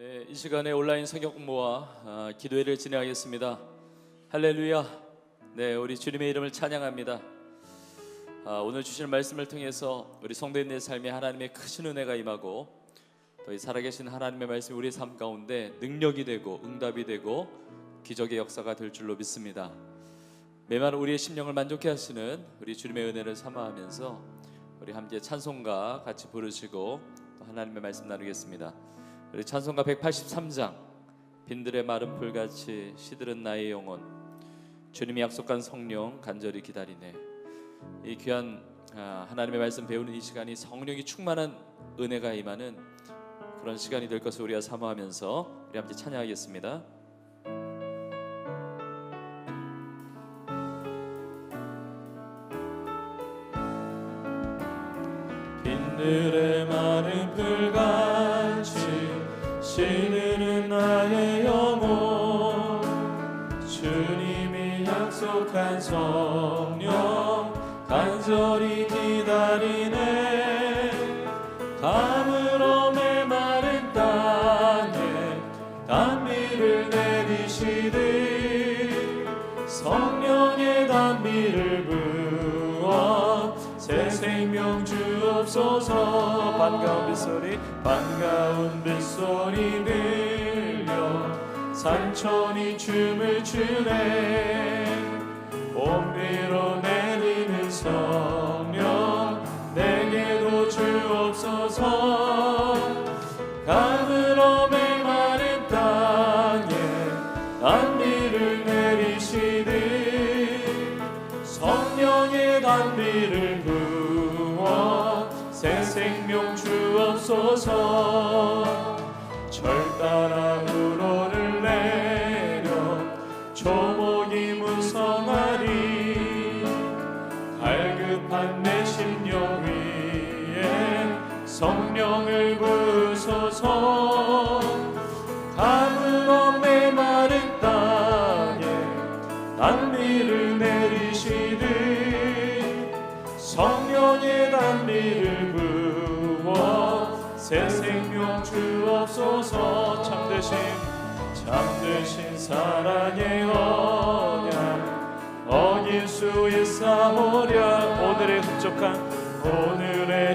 네, 이 시간에 온라인 성경 공부와 기도회를 진행하겠습니다. 할렐루야. 네, 우리 주님의 이름을 찬양합니다. 오늘 주시는 말씀을 통해서 우리 성도인의 삶에 하나님의 크신 은혜가 임하고 또 이 살아계신 하나님의 말씀이 우리의 삶 가운데 능력이 되고 응답이 되고 기적의 역사가 될 줄로 믿습니다. 매만 우리의 심령을 만족해 하시는 우리 주님의 은혜를 사모하면서 우리 함께 찬송가 같이 부르시고 또 하나님의 말씀 나누겠습니다. 우리 찬송가 183장 빈들의 마른 풀같이 시들은 나의 영혼, 주님이 약속한 성령 간절히 기다리네. 이 귀한 하나님의 말씀 배우는 이 시간이 성령이 충만한 은혜가 임하는 그런 시간이 될 것을 우리가 사모하면서 우리 함께 찬양하겠습니다. 빈들의 마른 풀같이 시드는 나의 영혼, 주님이 약속한 성령 간절히 기다리네. 가물어 메마른 땅에 단비를 내리시듯 성령의 단비를 부어 새 생명 주옵소서. 반가운 빗소리 들려 산천이 춤을 추네. 봄비로 내리는 성령 내게도 주옵소서. 가물어 메마른 땅에 단비를 내리시듯 성령의 단비를 부어 새 생명 주옵소서. 절 따라 우로를 내려 조목이 무성하리. 갈급한 내 심령 위에 성령을 부으소서. 가물어 메마른 땅에 단비를 내리시듯 성령의 단비를 부어 새 생명 주옵소서. 참되신 사랑의 언약 어길 수 있사오랴. 오늘의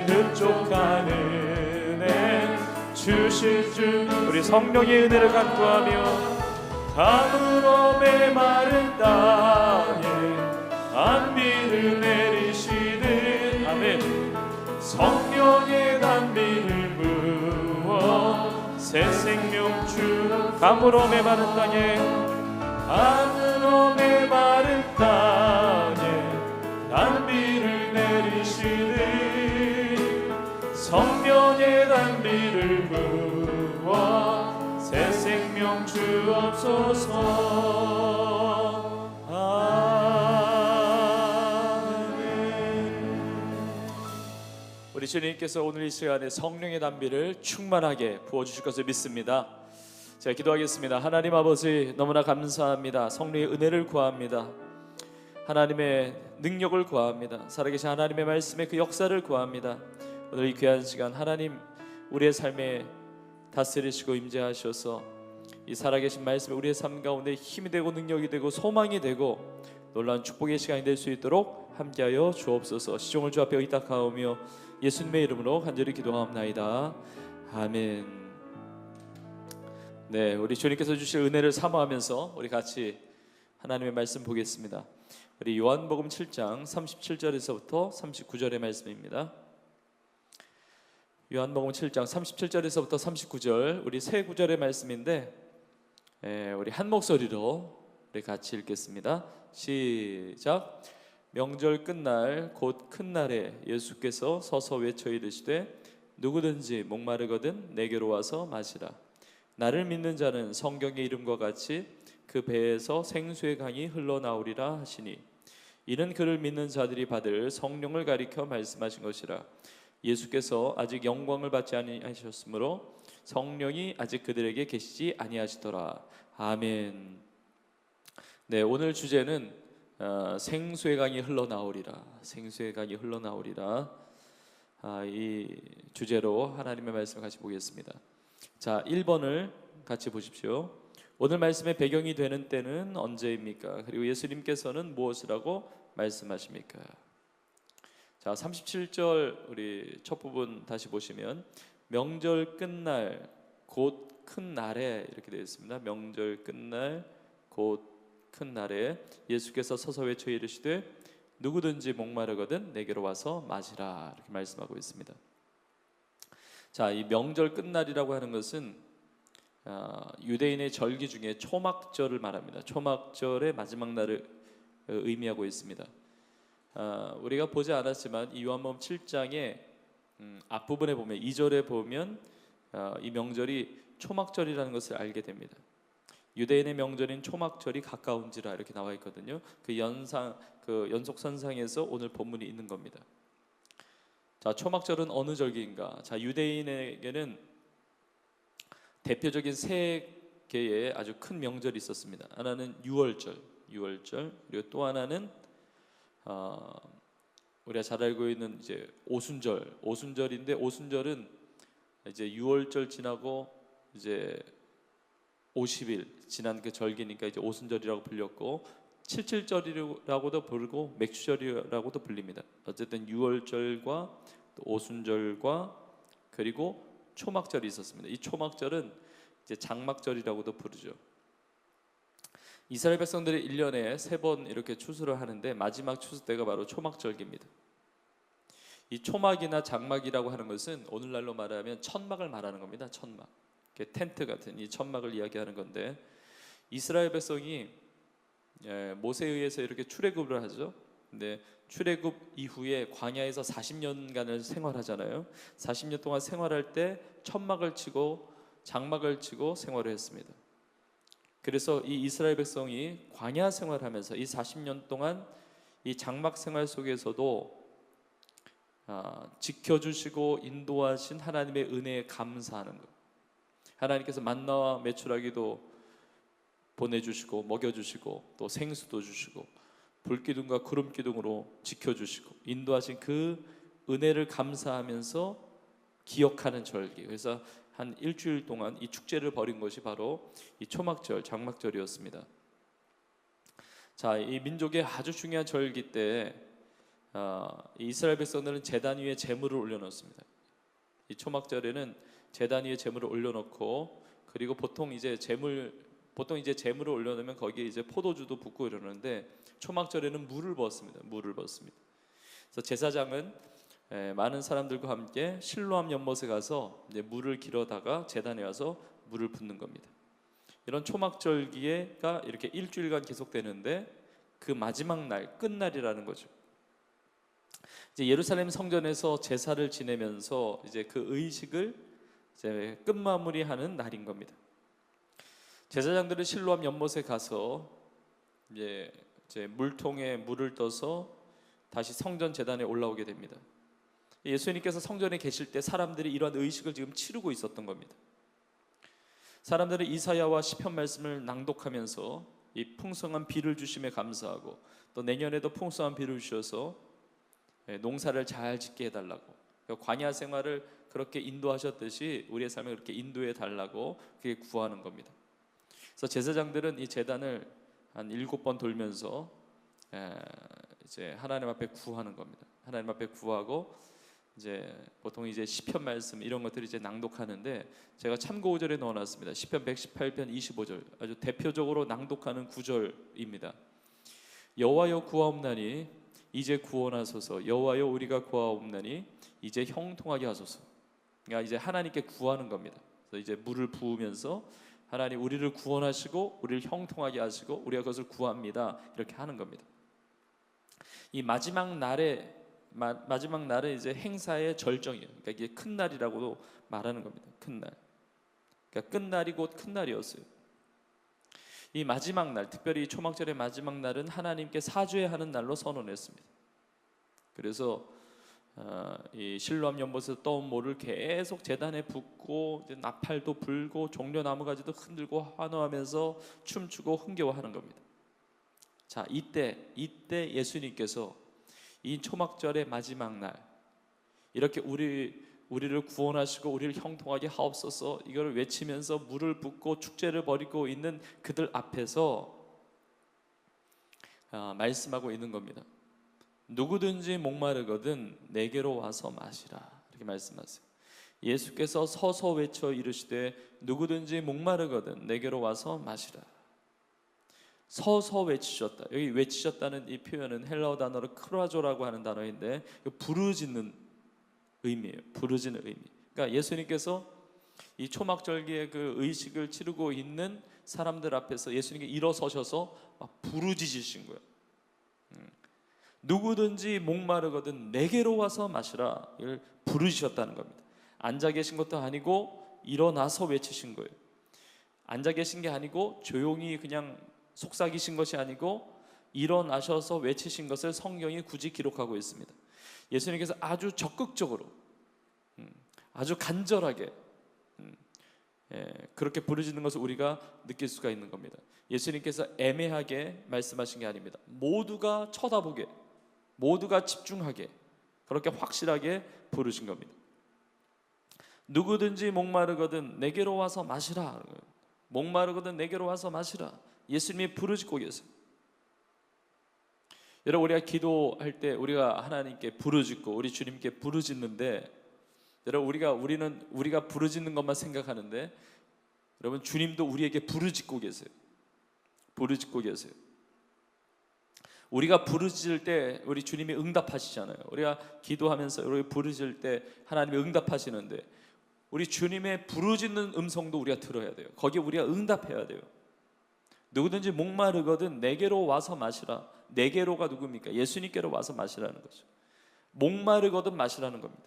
흡족한 은혜 주실 줄 우리 성령의 은혜를 간구하며 가물어 메마른 땅에 단비를 내리시듯 아멘. 성령의 단비를 부어 새 생명 주. 가물어 메마른 땅에 단비를 내리시듯 성령의 단비를 부어 새 생명 주옵소서. 우리 주님께서 오늘 이 시간에 성령의 단비를 충만하게 부어주실 것을 믿습니다. 제가 기도하겠습니다. 하나님 아버지, 너무나 감사합니다. 성령의 은혜를 구합니다. 하나님의 능력을 구합니다. 살아계신 하나님의 말씀의 그 역사를 구합니다. 오늘 이 귀한 시간 하나님 우리의 삶에 다스리시고 임재하셔서 이 살아계신 말씀이 우리의 삶 가운데 힘이 되고 능력이 되고 소망이 되고 놀라운 축복의 시간이 될 수 있도록 함께하여 주옵소서. 시종을 주 앞에 의탁하오며 예수님의 이름으로 간절히 기도하옵나이다. 아멘. 네, 우리 주님께서 주실 은혜를 사모하면서 우리 같이 하나님의 말씀 보겠습니다. 우리 요한복음 7장 37절에서부터 39절의 말씀입니다. 요한복음 7장 37절에서부터 39절 우리 세 구절의 말씀인데 우리 한 목소리로 우리 같이 읽겠습니다. 시작. 명절 끝날 곧 큰 날에 예수께서 서서 외쳐 이르시되 누구든지 목마르거든 내게로 와서 마시라. 나를 믿는 자는 성경의 이름과 같이 그 배에서 생수의 강이 흘러나오리라 하시니 이는 그를 믿는 자들이 받을 성령을 가리켜 말씀하신 것이라. 예수께서 아직 영광을 받지 아니하셨으므로 성령이 아직 그들에게 계시지 아니하시더라. 아멘. 네, 오늘 주제는 생수의 강이 흘러나오리라. 생수의 강이 흘러나오리라. 이 주제로 하나님의 말씀을 같이 보겠습니다. 자, 1번을 같이 보십시오. 오늘 말씀의 배경이 되는 때는 언제입니까? 그리고 예수님께서는 무엇을 하고 말씀하십니까? 자, 37절 우리 첫 부분 다시 보시면 명절 끝날 곧 큰 날에 이렇게 되어 있습니다. 명절 끝날 곧 큰 날에 예수께서 서서 외쳐 이르시되 누구든지 목마르거든 내게로 와서 마시라 이렇게 말씀하고 있습니다. 자, 이 명절 끝날이라고 하는 것은 유대인의 절기 중에 초막절을 말합니다. 초막절의 마지막 날을 의미하고 있습니다. 우리가 보지 않았지만 이 요한복음 7장의 앞부분에 보면 2절에 보면 이 명절이 초막절이라는 것을 알게 됩니다. 유대인의 명절인 초막절이 가까운지라 이렇게 나와 있거든요. 그 연속선상에서 오늘 본문이 있는 겁니다. 자, 초막절은 어느 절기인가? 자, 유대인에게는 대표적인 세 개의 아주 큰 명절이 있었습니다. 하나는 유월절, 그리고 또 하나는 우리가 잘 알고 있는 이제 오순절인데 오순절은 이제 유월절 지나고 이제 50일 지난 그 절기니까 이제 오순절이라고 불렸고, 칠칠절이라고도 부르고 맥주절이라고도 불립니다. 어쨌든 유월절과 또 오순절과 그리고 초막절이 있었습니다. 이 초막절은 이제 장막절이라고도 부르죠. 이스라엘 백성들이 1년에 3번 이렇게 추수를 하는데 마지막 추수 때가 바로 초막절기입니다. 이 초막이나 장막이라고 하는 것은 오늘날로 말하면 천막을 말하는 겁니다. 천막, 텐트 같은 이 천막을 이야기하는 건데, 이스라엘 백성이 모세에 의해서 이렇게 출애굽을 하죠. 근데 출애굽 이후에 광야에서 40년간을 생활하잖아요. 40년 동안 생활할 때 천막을 치고 장막을 치고 생활을 했습니다. 그래서 이 이스라엘 백성이 광야 생활하면서 이 40년 동안 이 장막 생활 속에서도 지켜주시고 인도하신 하나님의 은혜에 감사하는 것, 하나님께서 만나와 메추라기도 보내주시고 먹여주시고 또 생수도 주시고 불기둥과 구름기둥으로 지켜주시고 인도하신 그 은혜를 감사하면서 기억하는 절기. 그래서 한 일주일 동안 이 축제를 벌인 것이 바로 이 초막절, 장막절이었습니다. 자, 이 민족의 아주 중요한 절기 때 이스라엘 백성들은 제단 위에 제물을 올려놓습니다. 이 초막절에는 제단 위에 제물을 올려놓고, 그리고 보통 이제 제물을 올려놓으면 거기에 이제 포도주도 붓고 이러는데, 초막절에는 물을 부었습니다. 그래서 제사장은 많은 사람들과 함께 실로암 연못에 가서 이제 물을 길어다가 제단에 와서 물을 붓는 겁니다. 이런 초막절기가 이렇게 일주일간 계속되는데 그 마지막 날, 끝날이라는 거죠. 이제 예루살렘 성전에서 제사를 지내면서 이제 그 의식을 이제 끝마무리하는 날인 겁니다. 제사장들은 실로암 연못에 가서 이제 물통에 물을 떠서 다시 성전 제단에 올라오게 됩니다. 예수님께서 성전에 계실 때 사람들이 이러한 의식을 지금 치르고 있었던 겁니다. 사람들은 이사야와 시편 말씀을 낭독하면서 이 풍성한 비를 주심에 감사하고, 또 내년에도 풍성한 비를 주셔서 농사를 잘 짓게 해달라고, 광야 생활을 그렇게 인도하셨듯이 우리의 삶을 그렇게 인도해 달라고 그게 구하는 겁니다. 그래서 제사장들은 이 제단을 한 7번 돌면서 이제 하나님 앞에 구하는 겁니다. 하나님 앞에 구하고 이제 보통 이제 시편 말씀 이런 것들을 이제 낭독하는데, 제가 참고 구절에 넣어놨습니다. 시편 118편 25절 아주 대표적으로 낭독하는 구절입니다. 여호와여 구하옵나니 이제 구원하소서. 여호와여 우리가 구하옵나니 이제 형통하게 하소서. 그러니까 이제 하나님께 구하는 겁니다. 그래서 이제 물을 부으면서 하나님 우리를 구원하시고 우리를 형통하게 하시고 우리가 그것을 구합니다. 이렇게 하는 겁니다. 이 마지막 날은 이제 행사의 절정이에요. 그러니까 이게 큰 날이라고도 말하는 겁니다. 큰 날. 그러니까 끝날이 곧 큰 날이었어요. 이 마지막 날, 특별히 초막절의 마지막 날은 하나님께 사죄하는 날로 선언했습니다. 그래서 이 실로암 연못에서 떠온 물을 계속 제단에 붓고 이제 나팔도 불고 종려 나무가지도 흔들고 환호하면서 춤추고 흥겨워하는 겁니다. 자, 이때 예수님께서 이 초막절의 마지막 날 이렇게 우리 우리를 구원하시고 우리를 형통하게 하옵소서, 이걸 외치면서 물을 붓고 축제를 벌이고 있는 그들 앞에서 말씀하고 있는 겁니다. 누구든지 목마르거든 내게로 와서 마시라, 이렇게 말씀하세요. 예수께서 서서 외쳐 이르시되 누구든지 목마르거든 내게로 와서 마시라. 서서 외치셨다. 여기 외치셨다는 이 표현은 헬라어 단어로 크라조라고 하는 단어인데 부르짖는 의미예요. 부르짖는 의미. 그러니까 예수님께서 이 초막절기의 그 의식을 치르고 있는 사람들 앞에서 예수님께 일어서셔서 막 부르짖으신 거예요. 누구든지 목마르거든 내게로 와서 마시라, 이걸 부르짖으셨다는 겁니다. 앉아 계신 것도 아니고 일어나서 외치신 거예요. 앉아 계신 게 아니고 조용히 그냥 속삭이신 것이 아니고 일어나셔서 외치신 것을 성경이 굳이 기록하고 있습니다. 예수님께서 아주 적극적으로, 아주 간절하게 그렇게 부르짖는 것을 우리가 느낄 수가 있는 겁니다. 예수님께서 애매하게 말씀하신 게 아닙니다. 모두가 쳐다보게, 모두가 집중하게, 그렇게 확실하게 부르신 겁니다. 누구든지 목마르거든 내게로 와서 마시라. 목마르거든 내게로 와서 마시라. 예수님이 부르짖고 계세요. 여러분, 우리가 기도할 때 우리가 하나님께 부르짖고 우리 주님께 부르짖는데, 여러분 우리가 부르짖는 것만 생각하는데, 여러분 주님도 우리에게 부르짖고 계세요. 부르짖고 계세요. 우리가 부르짖을 때 우리 주님이 응답하시잖아요. 우리가 기도하면서 우리 부르짖을 때 하나님이 응답하시는데, 우리 주님의 부르짖는 음성도 우리가 들어야 돼요. 거기에 우리가 응답해야 돼요. 누구든지 목마르거든 내게로 와서 마시라. 내게로가 누굽니까? 예수님께로 와서 마시라는 거죠. 목마르거든 마시라는 겁니다.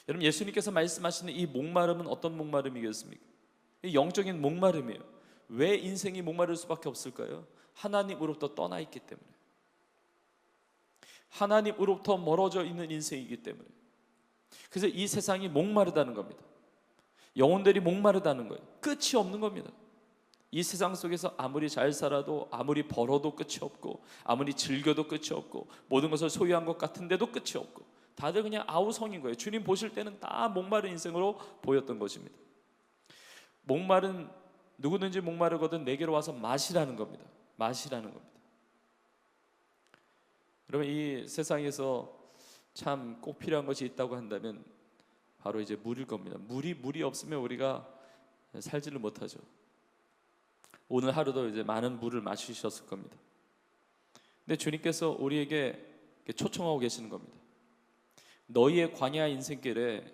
여러분, 예수님께서 말씀하시는 이 목마름은 어떤 목마름이겠습니까? 영적인 목마름이에요. 왜 인생이 목마를 수밖에 없을까요? 하나님으로부터 떠나 있기 때문에, 하나님으로부터 멀어져 있는 인생이기 때문에. 그래서 이 세상이 목마르다는 겁니다. 영혼들이 목마르다는 거예요. 끝이 없는 겁니다. 이 세상 속에서 아무리 잘 살아도, 아무리 벌어도 끝이 없고, 아무리 즐겨도 끝이 없고, 모든 것을 소유한 것 같은데도 끝이 없고, 다들 그냥 아우성인 거예요. 주님 보실 때는 다 목마른 인생으로 보였던 것입니다. 누구든지 목마르거든 내게로 와서 마시라는 겁니다. 마시라는 겁니다. 여러분, 이 세상에서 참 꼭 필요한 것이 있다고 한다면 바로 이제 물일 겁니다. 물이 없으면 우리가 살지를 못하죠. 오늘 하루도 이제 많은 물을 마시셨을 겁니다. 근데 주님께서 우리에게 초청하고 계시는 겁니다. 너희의 광야 인생길에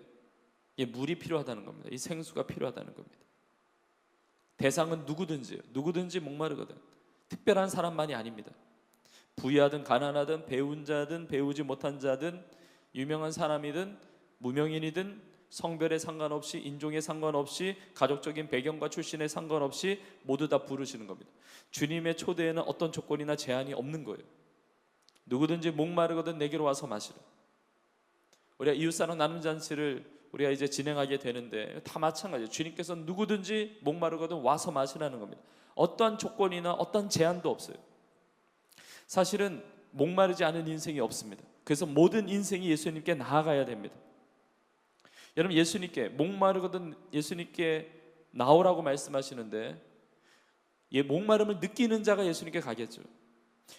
이 물이 필요하다는 겁니다. 이 생수가 필요하다는 겁니다. 대상은 누구든지 목마르거든. 특별한 사람만이 아닙니다. 부유하든 가난하든 배운 자든 배우지 못한 자든 유명한 사람이든 무명인이든 성별에 상관없이, 인종에 상관없이, 가족적인 배경과 출신에 상관없이 모두 다 부르시는 겁니다. 주님의 초대에는 어떤 조건이나 제한이 없는 거예요. 누구든지 목마르거든 내게로 와서 마시라. 우리가 이웃사랑 나눔 잔치를 우리가 이제 진행하게 되는데 다 마찬가지예요. 주님께서 누구든지 목마르거든 와서 마시라는 겁니다. 어떠한 조건이나 어떤 제한도 없어요. 사실은 목마르지 않은 인생이 없습니다. 그래서 모든 인생이 예수님께 나아가야 됩니다. 여러분, 예수님께 목마르거든 예수님께 나오라고 말씀하시는데, 목마름을 느끼는 자가 예수님께 가겠죠.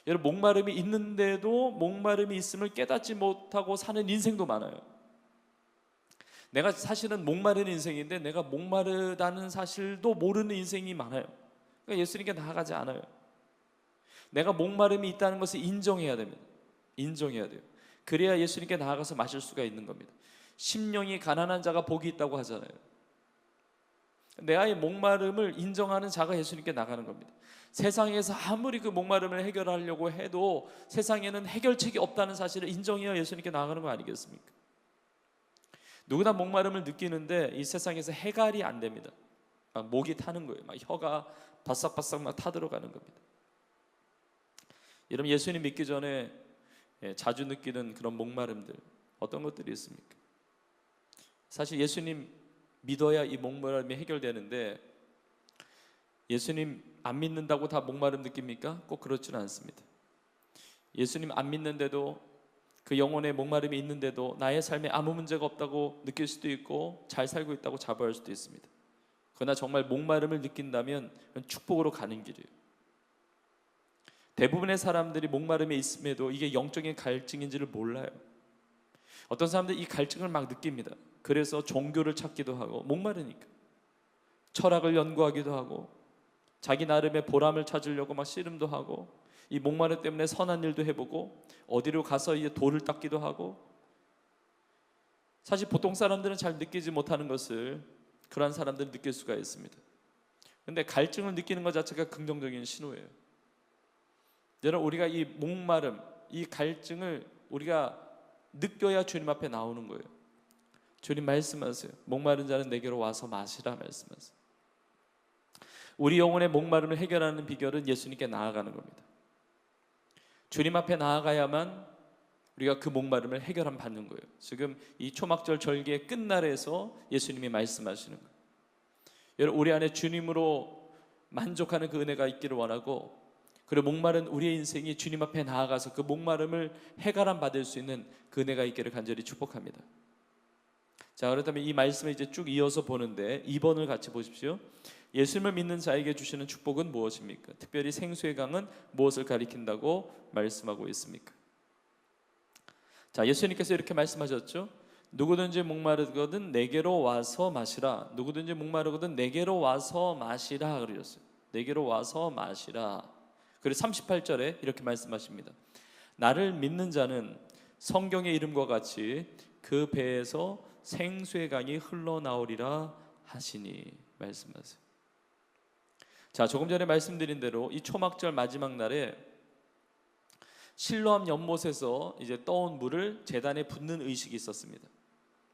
여러분, 목마름이 있는데도 목마름이 있음을 깨닫지 못하고 사는 인생도 많아요. 내가 사실은 목마른 인생인데 내가 목마르다는 사실도 모르는 인생이 많아요. 그러니까 예수님께 나아가지 않아요. 내가 목마름이 있다는 것을 인정해야 됩니다. 인정해야 돼요. 그래야 예수님께 나아가서 마실 수가 있는 겁니다. 심령이 가난한 자가 복이 있다고 하잖아요. 내가의 목마름을 인정하는 자가 예수님께 나가는 겁니다. 세상에서 아무리 그 목마름을 해결하려고 해도 세상에는 해결책이 없다는 사실을 인정해야 예수님께 나가는 거 아니겠습니까? 누구나 목마름을 느끼는데 이 세상에서 해결이 안 됩니다. 막 목이 타는 거예요. 막 혀가 바싹바싹 막 타들어가는 겁니다. 여러분, 예수님 믿기 전에 자주 느끼는 그런 목마름들 어떤 것들이 있습니까? 사실 예수님 믿어야 이 목마름이 해결되는데, 예수님 안 믿는다고 다 목마름 느낍니까? 꼭 그렇지는 않습니다. 예수님 안 믿는데도 그 영혼의 목마름이 있는데도 나의 삶에 아무 문제가 없다고 느낄 수도 있고 잘 살고 있다고 자부할 수도 있습니다. 그러나 정말 목마름을 느낀다면 그건 축복으로 가는 길이에요. 대부분의 사람들이 목마름에 있음에도 이게 영적인 갈증인지를 몰라요. 어떤 사람들이 이 갈증을 막 느낍니다. 그래서 종교를 찾기도 하고, 목마르니까 철학을 연구하기도 하고, 자기 나름의 보람을 찾으려고 막 씨름도 하고, 이 목마름 때문에 선한 일도 해보고, 어디로 가서 이제 돌을 닦기도 하고. 사실 보통 사람들은 잘 느끼지 못하는 것을 그러한 사람들은 느낄 수가 있습니다. 근데 갈증을 느끼는 것 자체가 긍정적인 신호예요. 여러분, 우리가 이 목마름, 이 갈증을 우리가 느껴야 주님 앞에 나오는 거예요. 주님 말씀하세요. 목마른 자는 내게로 와서 마시라 말씀하세요. 우리 영혼의 목마름을 해결하는 비결은 예수님께 나아가는 겁니다. 주님 앞에 나아가야만 우리가 그 목마름을 해결함 받는 거예요. 지금 이 초막절 절기의 끝날에서 예수님이 말씀하시는 거예요. 여러분, 우리 안에 주님으로 만족하는 그 은혜가 있기를 원하고, 그리고 목마른 우리의 인생이 주님 앞에 나아가서 그 목마름을 해결함 받을 수 있는 그 은혜가 있기를 간절히 축복합니다. 자, 그렇다면 이 말씀을 이제 쭉 이어서 보는데 2번을 같이 보십시오. 예수님을 믿는 자에게 주시는 축복은 무엇입니까? 특별히 생수의 강은 무엇을 가리킨다고 말씀하고 있습니까? 자, 예수님께서 이렇게 말씀하셨죠. 누구든지 목마르거든 내게로 와서 마시라. 누구든지 목마르거든 내게로 와서 마시라 그러셨어요. 내게로 와서 마시라. 그리고 38절에 이렇게 말씀하십니다. 나를 믿는 자는 성경의 이름과 같이 그 배에서 생수의 강이 흘러나오리라 하시니 말씀하세요. 자, 조금 전에 말씀드린 대로 이 초막절 마지막 날에 실로암 연못에서 이제 떠온 물을 제단에 붓는 의식이 있었습니다.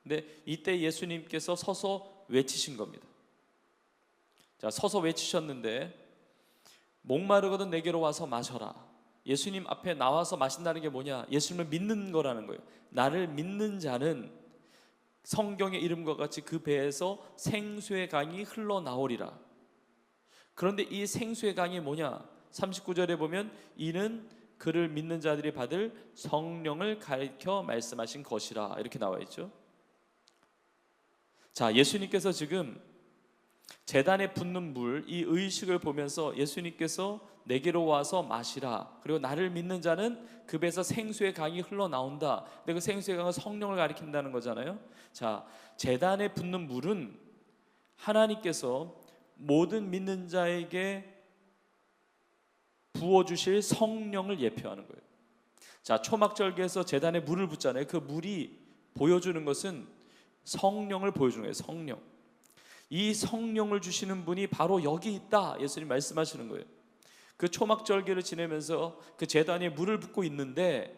근데 이때 예수님께서 서서 외치신 겁니다. 자, 서서 외치셨는데 목마르거든 내게로 와서 마셔라. 예수님 앞에 나와서 마신다는 게 뭐냐? 예수님을 믿는 거라는 거예요. 나를 믿는 자는 성경의 이름과 같이 그 배에서 생수의 강이 흘러나오리라. 그런데 이 생수의 강이 뭐냐? 39절에 보면 이는 그를 믿는 자들이 받을 성령을 가리켜 말씀하신 것이라 이렇게 나와 있죠. 자, 예수님께서 지금 제단에 붓는 물, 이 의식을 보면서 예수님께서 내게로 와서 마시라. 그리고 나를 믿는 자는 그 배에서 생수의 강이 흘러나온다. 근데 그 생수의 강은 성령을 가리킨다는 거잖아요. 자, 제단에 붓는 물은 하나님께서 모든 믿는 자에게 부어주실 성령을 예표하는 거예요. 자, 초막절기에서 제단에 물을 붓잖아요. 그 물이 보여주는 것은 성령을 보여주는 거예요. 성령. 이 성령을 주시는 분이 바로 여기 있다. 예수님 말씀하시는 거예요. 그 초막절기를 지내면서 그 제단에 물을 붓고 있는데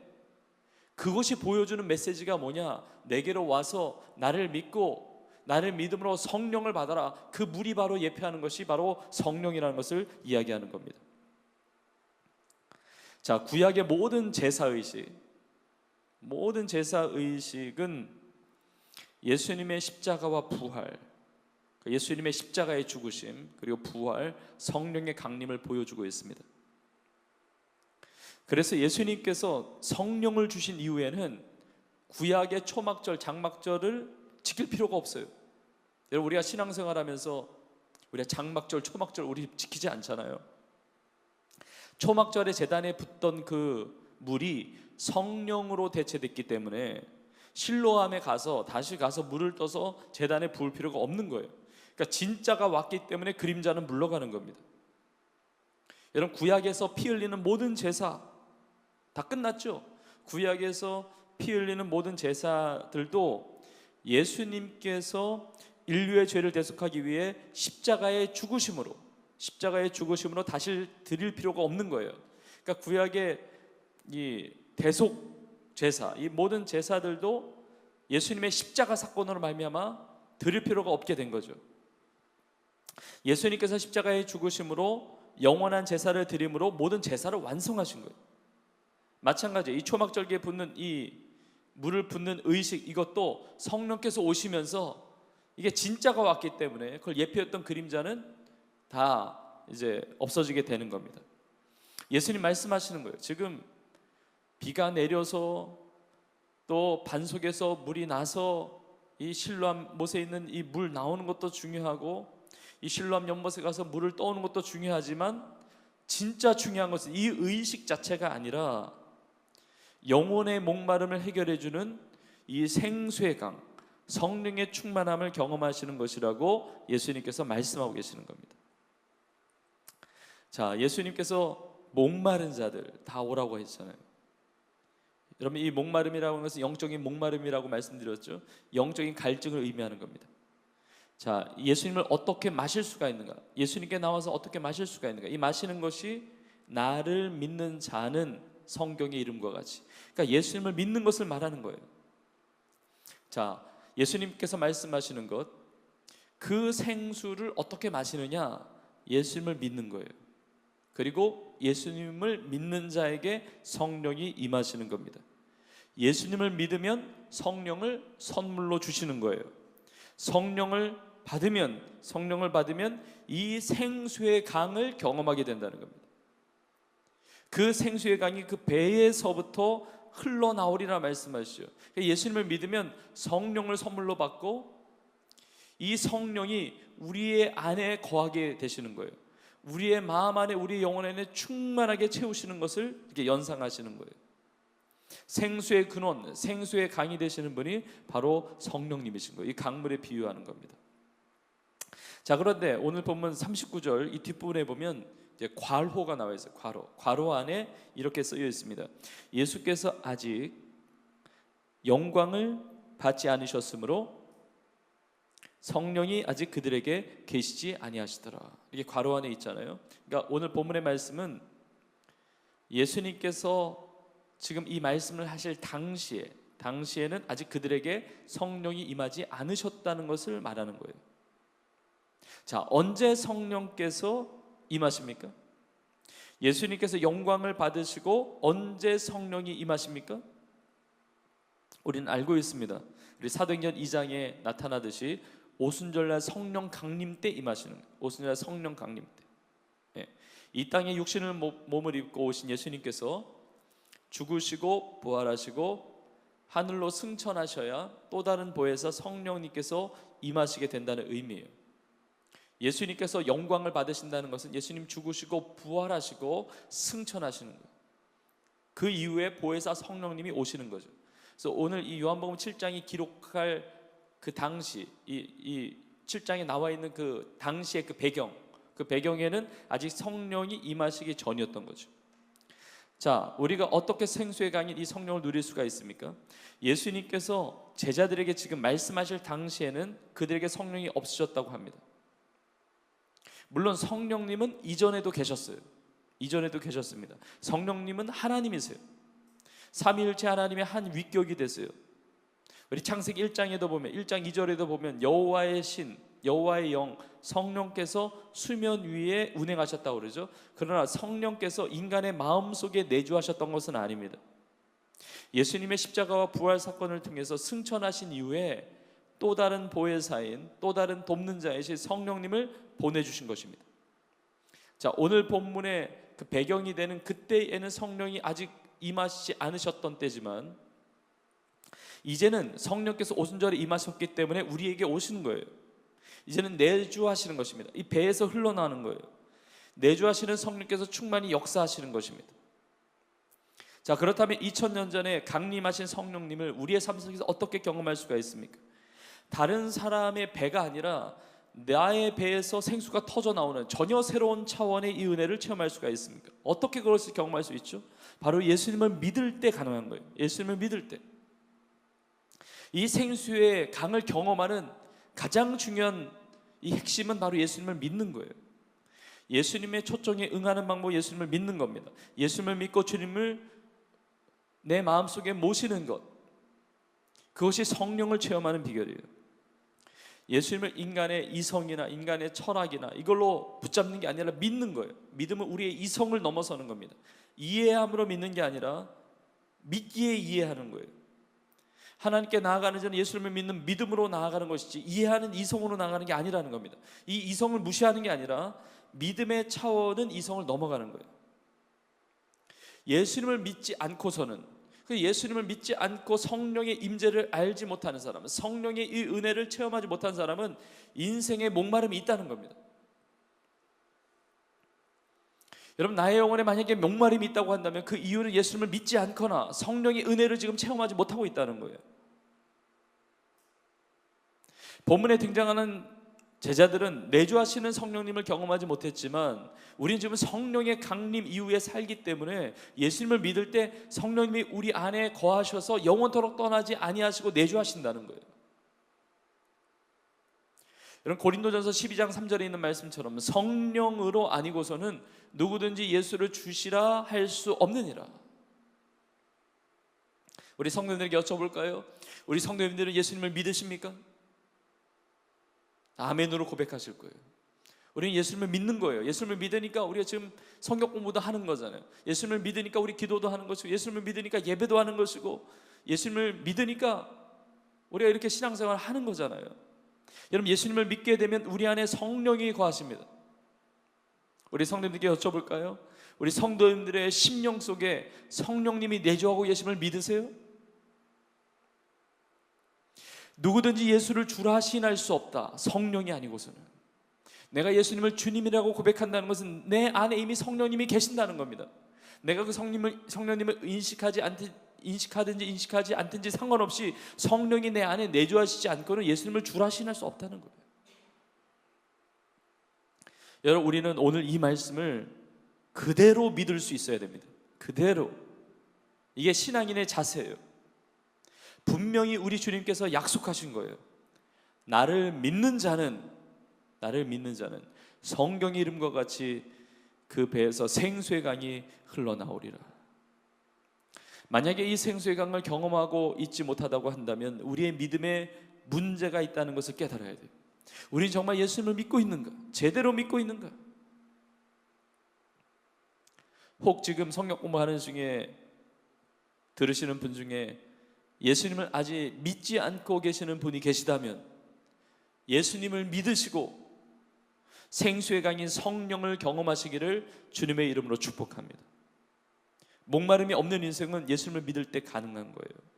그것이 보여주는 메시지가 뭐냐? 내게로 와서 나를 믿고 나를 믿음으로 성령을 받아라. 그 물이 바로 예표하는 것이 바로 성령이라는 것을 이야기하는 겁니다. 자, 구약의 모든 제사의식은 예수님의 십자가와 부활, 예수님의 십자가의 죽으심, 그리고 부활, 성령의 강림을 보여주고 있습니다. 그래서 예수님께서 성령을 주신 이후에는 구약의 초막절, 장막절을 지킬 필요가 없어요. 여러분, 우리가 신앙생활하면서 우리가 장막절, 초막절 우리 지키지 않잖아요. 초막절에 제단에 붓던 그 물이 성령으로 대체됐기 때문에 실로암에 가서 다시 가서 물을 떠서 제단에 부을 필요가 없는 거예요. 그러니까 진짜가 왔기 때문에 그림자는 물러가는 겁니다. 여러분, 구약에서 피 흘리는 모든 제사 다 끝났죠? 구약에서 피 흘리는 모든 제사들도 예수님께서 인류의 죄를 대속하기 위해 십자가의 죽으심으로 다시 드릴 필요가 없는 거예요. 그러니까 구약의 이 대속 제사, 이 모든 제사들도 예수님의 십자가 사건으로 말미암아 드릴 필요가 없게 된 거죠. 예수님께서 십자가의 죽으심으로 영원한 제사를 드림으로 모든 제사를 완성하신 거예요. 마찬가지예요. 이 초막절기에 붓는 이 물을 붓는 의식, 이것도 성령께서 오시면서 이게 진짜가 왔기 때문에 그걸 예표했던 그림자는 다 이제 없어지게 되는 겁니다. 예수님 말씀하시는 거예요. 지금 비가 내려서 또 반석에서 물이 나서 이 실로암 못에 있는 이 물 나오는 것도 중요하고, 이 실로암 연못에 가서 물을 떠오는 것도 중요하지만, 진짜 중요한 것은 이 의식 자체가 아니라 영혼의 목마름을 해결해 주는 이 생수의 강, 성령의 충만함을 경험하시는 것이라고 예수님께서 말씀하고 계시는 겁니다. 자, 예수님께서 목마른 자들 다 오라고 했잖아요. 여러분, 이 목마름이라고 하는 것은 영적인 목마름이라고 말씀드렸죠. 영적인 갈증을 의미하는 겁니다. 자, 예수님을 어떻게 마실 수가 있는가? 예수님께 나와서 어떻게 마실 수가 있는가? 이 마시는 것이 나를 믿는 자는 성경의 이름과 같이, 그러니까 예수님을 믿는 것을 말하는 거예요. 자, 예수님께서 말씀하시는 것, 그 생수를 어떻게 마시느냐? 예수님을 믿는 거예요. 그리고 예수님을 믿는 자에게 성령이 임하시는 겁니다. 예수님을 믿으면 성령을 선물로 주시는 거예요. 성령을 받으면 이 생수의 강을 경험하게 된다는 겁니다. 그 생수의 강이 그 배에서부터 흘러나오리라 말씀하시죠. 예수님을 믿으면 성령을 선물로 받고, 이 성령이 우리의 안에 거하게 되시는 거예요. 우리의 마음 안에, 우리의 영혼 안에 충만하게 채우시는 것을 이렇게 연상하시는 거예요. 생수의 근원, 생수의 강이 되시는 분이 바로 성령님이신 거예요. 이 강물에 비유하는 겁니다. 자, 그런데 오늘 본문 39절 이 뒷부분에 보면 이제 괄호가 나와 있어요. 괄호 안에 이렇게 쓰여 있습니다. 예수께서 아직 영광을 받지 않으셨으므로 성령이 아직 그들에게 계시지 아니하시더라. 이게 괄호 안에 있잖아요. 그러니까 오늘 본문의 말씀은 예수님께서 지금 이 말씀을 하실 당시에는 아직 그들에게 성령이 임하지 않으셨다는 것을 말하는 거예요. 자, 언제 성령께서 임하십니까? 예수님께서 영광을 받으시고 언제 성령이 임하십니까? 우리는 알고 있습니다. 우리 사도행전 2장에 나타나듯이 오순절날 성령 강림 때 임하시는 거예요. 오순절날 성령 강림 때. 예. 이 땅에 육신을 몸을 입고 오신 예수님께서 죽으시고 부활하시고 하늘로 승천하셔야 또 다른 보혜사 성령님께서 임하시게 된다는 의미예요. 예수님께서 영광을 받으신다는 것은 예수님 죽으시고 부활하시고 승천하시는 거예요. 그 이후에 보혜사 성령님이 오시는 거죠. 그래서 오늘 이 요한복음 7장이 기록할 그 당시, 이 7장에 나와 있는 그 당시의 그 배경에는 아직 성령이 임하시기 전이었던 거죠. 자, 우리가 어떻게 생수의 강인 이 성령을 누릴 수가 있습니까? 예수님께서 제자들에게 지금 말씀하실 당시에는 그들에게 성령이 없으셨다고 합니다. 물론 성령님은 이전에도 계셨습니다. 성령님은 하나님이세요. 삼위일체 하나님의 한 위격이 되세요. 우리 창세기 1장에도 보면 1장 2절에도 보면 여호와의 신, 여호와의 영, 성령께서 수면 위에 운행하셨다고 그러죠. 그러나 성령께서 인간의 마음속에 내주하셨던 것은 아닙니다. 예수님의 십자가와 부활 사건을 통해서 승천하신 이후에 또 다른 보혜사인, 또 다른 돕는 자이신 성령님을 보내주신 것입니다. 자, 오늘 본문의 그 배경이 되는 그때에는 성령이 아직 임하시지 않으셨던 때지만 이제는 성령께서 오순절에 임하셨기 때문에 우리에게 오시는 거예요. 이제는 내주하시는 것입니다. 이 배에서 흘러나오는 거예요. 내주하시는 성령께서 충만히 역사하시는 것입니다. 자, 그렇다면 2000년 전에 강림하신 성령님을 우리의 삶 속에서 어떻게 경험할 수가 있습니까? 다른 사람의 배가 아니라 나의 배에서 생수가 터져 나오는 전혀 새로운 차원의 이 은혜를 체험할 수가 있습니까? 어떻게 그것을 경험할 수 있죠? 바로 예수님을 믿을 때 가능한 거예요. 예수님을 믿을 때. 이 생수의 강을 경험하는 가장 중요한 이 핵심은 바로 예수님을 믿는 거예요. 예수님의 초청에 응하는 방법은 예수님을 믿는 겁니다. 예수님을 믿고 주님을 내 마음속에 모시는 것, 그것이 성령을 체험하는 비결이에요. 예수님을 인간의 이성이나 인간의 철학이나 이걸로 붙잡는 게 아니라 믿는 거예요. 믿음은 우리의 이성을 넘어서는 겁니다. 이해함으로 믿는 게 아니라 믿기에 이해하는 거예요. 하나님께 나아가는 자는 예수님을 믿는 믿음으로 나아가는 것이지 이해하는 이성으로 나아가는 게 아니라는 겁니다. 이 이성을 무시하는 게 아니라 믿음의 차원은 이성을 넘어가는 거예요. 예수님을 믿지 않고서는, 그 예수님을 믿지 않고 성령의 임재를 알지 못하는 사람은, 성령의 이 은혜를 체험하지 못한 사람은 인생의 목마름이 있다는 겁니다. 여러분, 나의 영혼에 만약에 목마름이 있다고 한다면 그 이유는 예수님을 믿지 않거나 성령의 은혜를 지금 체험하지 못하고 있다는 거예요. 본문에 등장하는 제자들은 내주하시는 성령님을 경험하지 못했지만 우리는 지금 성령의 강림 이후에 살기 때문에 예수님을 믿을 때 성령님이 우리 안에 거하셔서 영원토록 떠나지 아니하시고 내주하신다는 거예요. 여러분, 고린도전서 12장 3절에 있는 말씀처럼 성령으로 아니고서는 누구든지 예수를 주시라 할 수 없느니라. 우리 성도님들에게 여쭤볼까요? 우리 성도님들은 예수님을 믿으십니까? 아멘으로 고백하실 거예요. 우리는 예수님을 믿는 거예요. 예수님을 믿으니까 우리가 지금 성경 공부도 하는 거잖아요. 예수님을 믿으니까 우리 기도도 하는 것이고, 예수님을 믿으니까 예배도 하는 것이고, 예수님을 믿으니까 우리가 이렇게 신앙생활을 하는 거잖아요. 여러분, 예수님을 믿게 되면 우리 안에 성령이 거하십니다. 우리 성도님들께 여쭤볼까요? 우리 성도님들의 심령 속에 성령님이 내주하고 계심을 믿으세요? 누구든지 예수를 주라 시인할 수 없다. 성령이 아니고서는. 내가 예수님을 주님이라고 고백한다는 것은 내 안에 이미 성령님이 계신다는 겁니다. 내가 그 성령님을 인식하든지 인식하지 않든지 상관없이 성령이 내 안에 내주하시지 않고는 예수님을 주라 시인할 수 없다는 거예요. 여러분, 우리는 오늘 이 말씀을 그대로 믿을 수 있어야 됩니다. 그대로. 이게 신앙인의 자세예요. 분명히 우리 주님께서 약속하신 거예요. 나를 믿는 자는 성경의 이름과 같이 그 배에서 생수의 강이 흘러나오리라. 만약에 이 생수의 강을 경험하고 있지 못하다고 한다면 우리의 믿음에 문제가 있다는 것을 깨달아야 돼요. 우리는 정말 예수님을 믿고 있는가? 제대로 믿고 있는가? 혹 지금 성경 공부하는 중에 들으시는 분 중에 예수님을 아직 믿지 않고 계시는 분이 계시다면 예수님을 믿으시고 생수의 강인 성령을 경험하시기를 주님의 이름으로 축복합니다. 목마름이 없는 인생은 예수님을 믿을 때 가능한 거예요.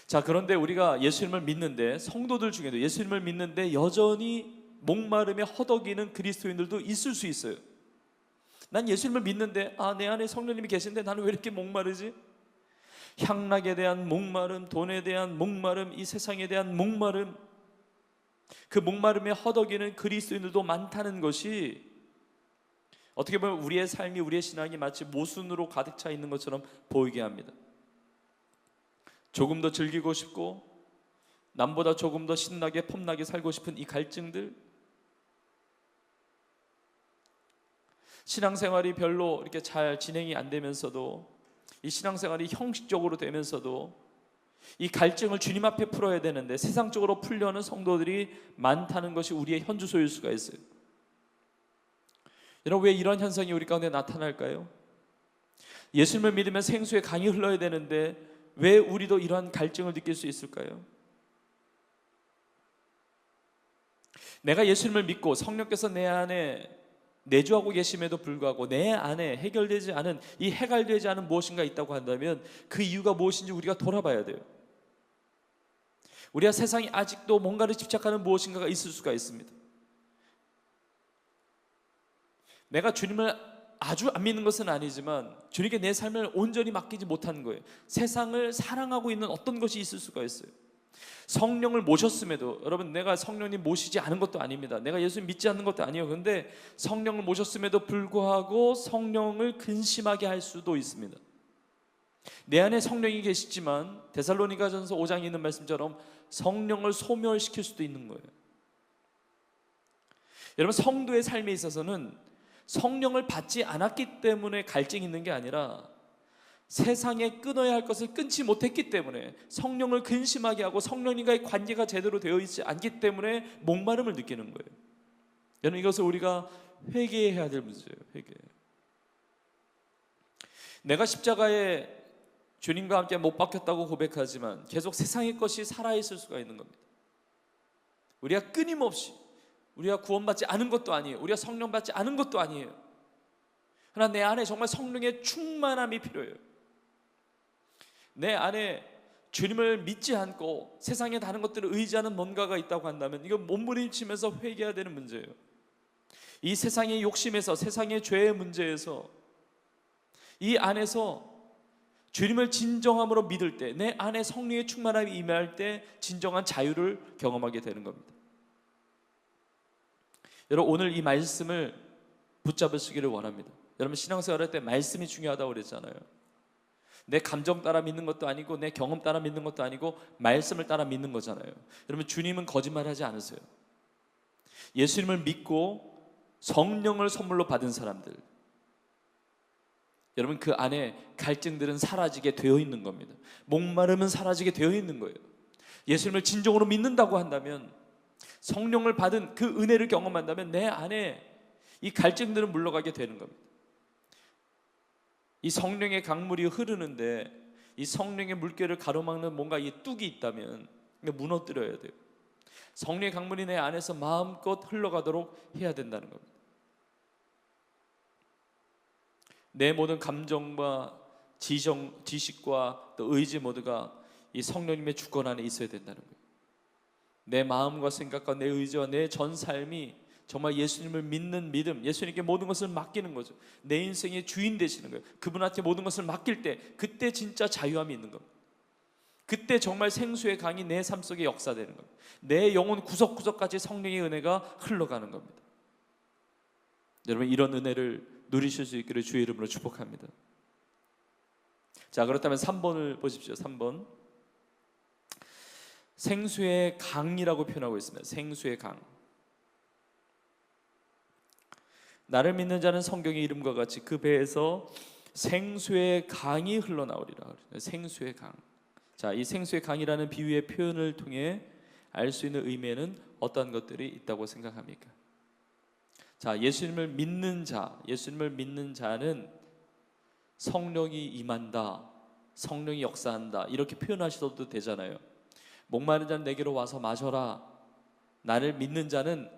자, 그런데 우리가 예수님을 믿는데, 성도들 중에도 예수님을 믿는데 여전히 목마름에 허덕이는 그리스도인들도 있을 수 있어요. 난 예수님을 믿는데 내 안에 성령님이 계신데 나는 왜 이렇게 목마르지? 향락에 대한 목마름, 돈에 대한 목마름, 이 세상에 대한 목마름, 그 목마름에 허덕이는 그리스도인들도 많다는 것이 어떻게 보면 우리의 삶이, 우리의 신앙이 마치 모순으로 가득 차 있는 것처럼 보이게 합니다. 조금 더 즐기고 싶고 남보다 조금 더 신나게 폼나게 살고 싶은 이 갈증들, 신앙생활이 별로 이렇게 잘 진행이 안 되면서도, 이 신앙생활이 형식적으로 되면서도 이 갈증을 주님 앞에 풀어야 되는데 세상적으로 풀려는 성도들이 많다는 것이 우리의 현주소일 수가 있어요. 여러분, 왜 이런 현상이 우리 가운데 나타날까요? 예수님을 믿으면 생수의 강이 흘러야 되는데 왜 우리도 이러한 갈증을 느낄 수 있을까요? 내가 예수님을 믿고 성령께서 내 안에 내주하고 계심에도 불구하고 내 안에 해결되지 않은, 이 해결되지 않은 무엇인가 있다고 한다면 그 이유가 무엇인지 우리가 돌아봐야 돼요. 우리가 세상에 아직도 뭔가를 집착하는 무엇인가가 있을 수가 있습니다. 내가 주님을 아주 안 믿는 것은 아니지만 주님께 내 삶을 온전히 맡기지 못한 거예요. 세상을 사랑하고 있는 어떤 것이 있을 수가 있어요. 성령을 모셨음에도, 여러분, 내가 성령님 모시지 않은 것도 아닙니다. 내가 예수 믿지 않는 것도 아니에요. 그런데 성령을 모셨음에도 불구하고 성령을 근심하게 할 수도 있습니다. 내 안에 성령이 계시지만 데살로니가전서 5장에 있는 말씀처럼 성령을 소멸시킬 수도 있는 거예요. 여러분, 성도의 삶에 있어서는 성령을 받지 않았기 때문에 갈증이 있는 게 아니라 세상에 끊어야 할 것을 끊지 못했기 때문에, 성령을 근심하게 하고 성령님과의 관계가 제대로 되어 있지 않기 때문에 목마름을 느끼는 거예요. 여러분, 이것을 우리가 회개해야 될 문제예요. 회개. 내가 십자가에 주님과 함께 못 박혔다고 고백하지만 계속 세상의 것이 살아있을 수가 있는 겁니다. 우리가 끊임없이, 우리가 구원받지 않은 것도 아니에요. 우리가 성령 받지 않은 것도 아니에요. 그러나 내 안에 정말 성령의 충만함이 필요해요. 내 안에 주님을 믿지 않고 세상의 다른 것들을 의지하는 뭔가가 있다고 한다면 이건 몸부림치면서 회개해야 되는 문제예요. 이 세상의 욕심에서, 세상의 죄의 문제에서, 이 안에서 주님을 진정함으로 믿을 때, 내 안에 성령의 충만함이 임할 때 진정한 자유를 경험하게 되는 겁니다. 여러분, 오늘 이 말씀을 붙잡으시기를 원합니다. 여러분, 신앙생활 할 때 말씀이 중요하다고 그랬잖아요. 내 감정 따라 믿는 것도 아니고 내 경험 따라 믿는 것도 아니고 말씀을 따라 믿는 거잖아요. 여러분, 주님은 거짓말하지 않으세요. 예수님을 믿고 성령을 선물로 받은 사람들, 여러분, 그 안에 갈증들은 사라지게 되어 있는 겁니다. 목마름은 사라지게 되어 있는 거예요. 예수님을 진정으로 믿는다고 한다면, 성령을 받은 그 은혜를 경험한다면 내 안에 이 갈증들은 물러가게 되는 겁니다. 이 성령의 강물이 흐르는데 이 성령의 물결을 가로막는 뭔가 이 뚝이 있다면 무너뜨려야 돼요. 성령의 강물이 내 안에서 마음껏 흘러가도록 해야 된다는 겁니다. 내 모든 감정과 지식과 또 의지 모두가 이 성령님의 주권 안에 있어야 된다는 거예요. 내 마음과 생각과 내 의지와 내 전 삶이 정말 예수님을 믿는 믿음, 예수님께 모든 것을 맡기는 거죠. 내 인생의 주인 되시는 거예요. 그분한테 모든 것을 맡길 때, 그때 진짜 자유함이 있는 겁니다. 그때 정말 생수의 강이 내 삶 속에 역사되는 겁니다. 내 영혼 구석구석까지 성령의 은혜가 흘러가는 겁니다. 여러분, 이런 은혜를 누리실 수 있기를 주의 이름으로 축복합니다. 자, 그렇다면 3번을 보십시오. 3번, 생수의 강이라고 표현하고 있습니다. 생수의 강. 나를 믿는 자는 성경의 이름과 같이 그 배에서 생수의 강이 흘러나오리라. 생수의 강. 자, 이 생수의 강이라는 비유의 표현을 통해 알 수 있는 의미에는 어떤 것들이 있다고 생각합니까? 자, 예수님을 믿는 자는 성령이 임한다, 성령이 역사한다, 이렇게 표현하셔도 되잖아요. 목마른 자는 내게로 와서 마셔라. 나를 믿는 자는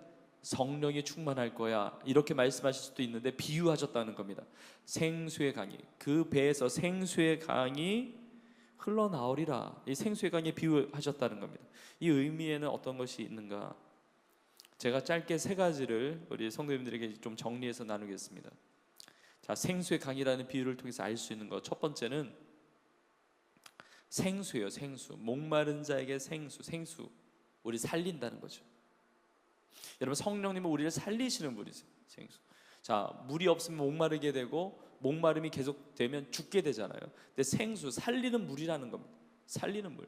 성령이 충만할 거야, 이렇게 말씀하실 수도 있는데 비유하셨다는 겁니다. 생수의 강이, 그 배에서 생수의 강이 흘러나오리라. 이 생수의 강에 비유하셨다는 겁니다. 이 의미에는 어떤 것이 있는가? 제가 짧게 3가지를 우리 성도님들에게 좀 정리해서 나누겠습니다. 자, 생수의 강이라는 비유를 통해서 알 수 있는 것, 첫 번째는 생수예요. 생수. 목마른 자에게 생수. 우리 살린다는 거죠. 여러분, 성령님은 우리를 살리시는 분이세요. 생수. 자, 물이 없으면 목마르게 되고 목마름이 계속되면 죽게 되잖아요. 근데 생수, 살리는 물이라는 겁니다. 살리는 물.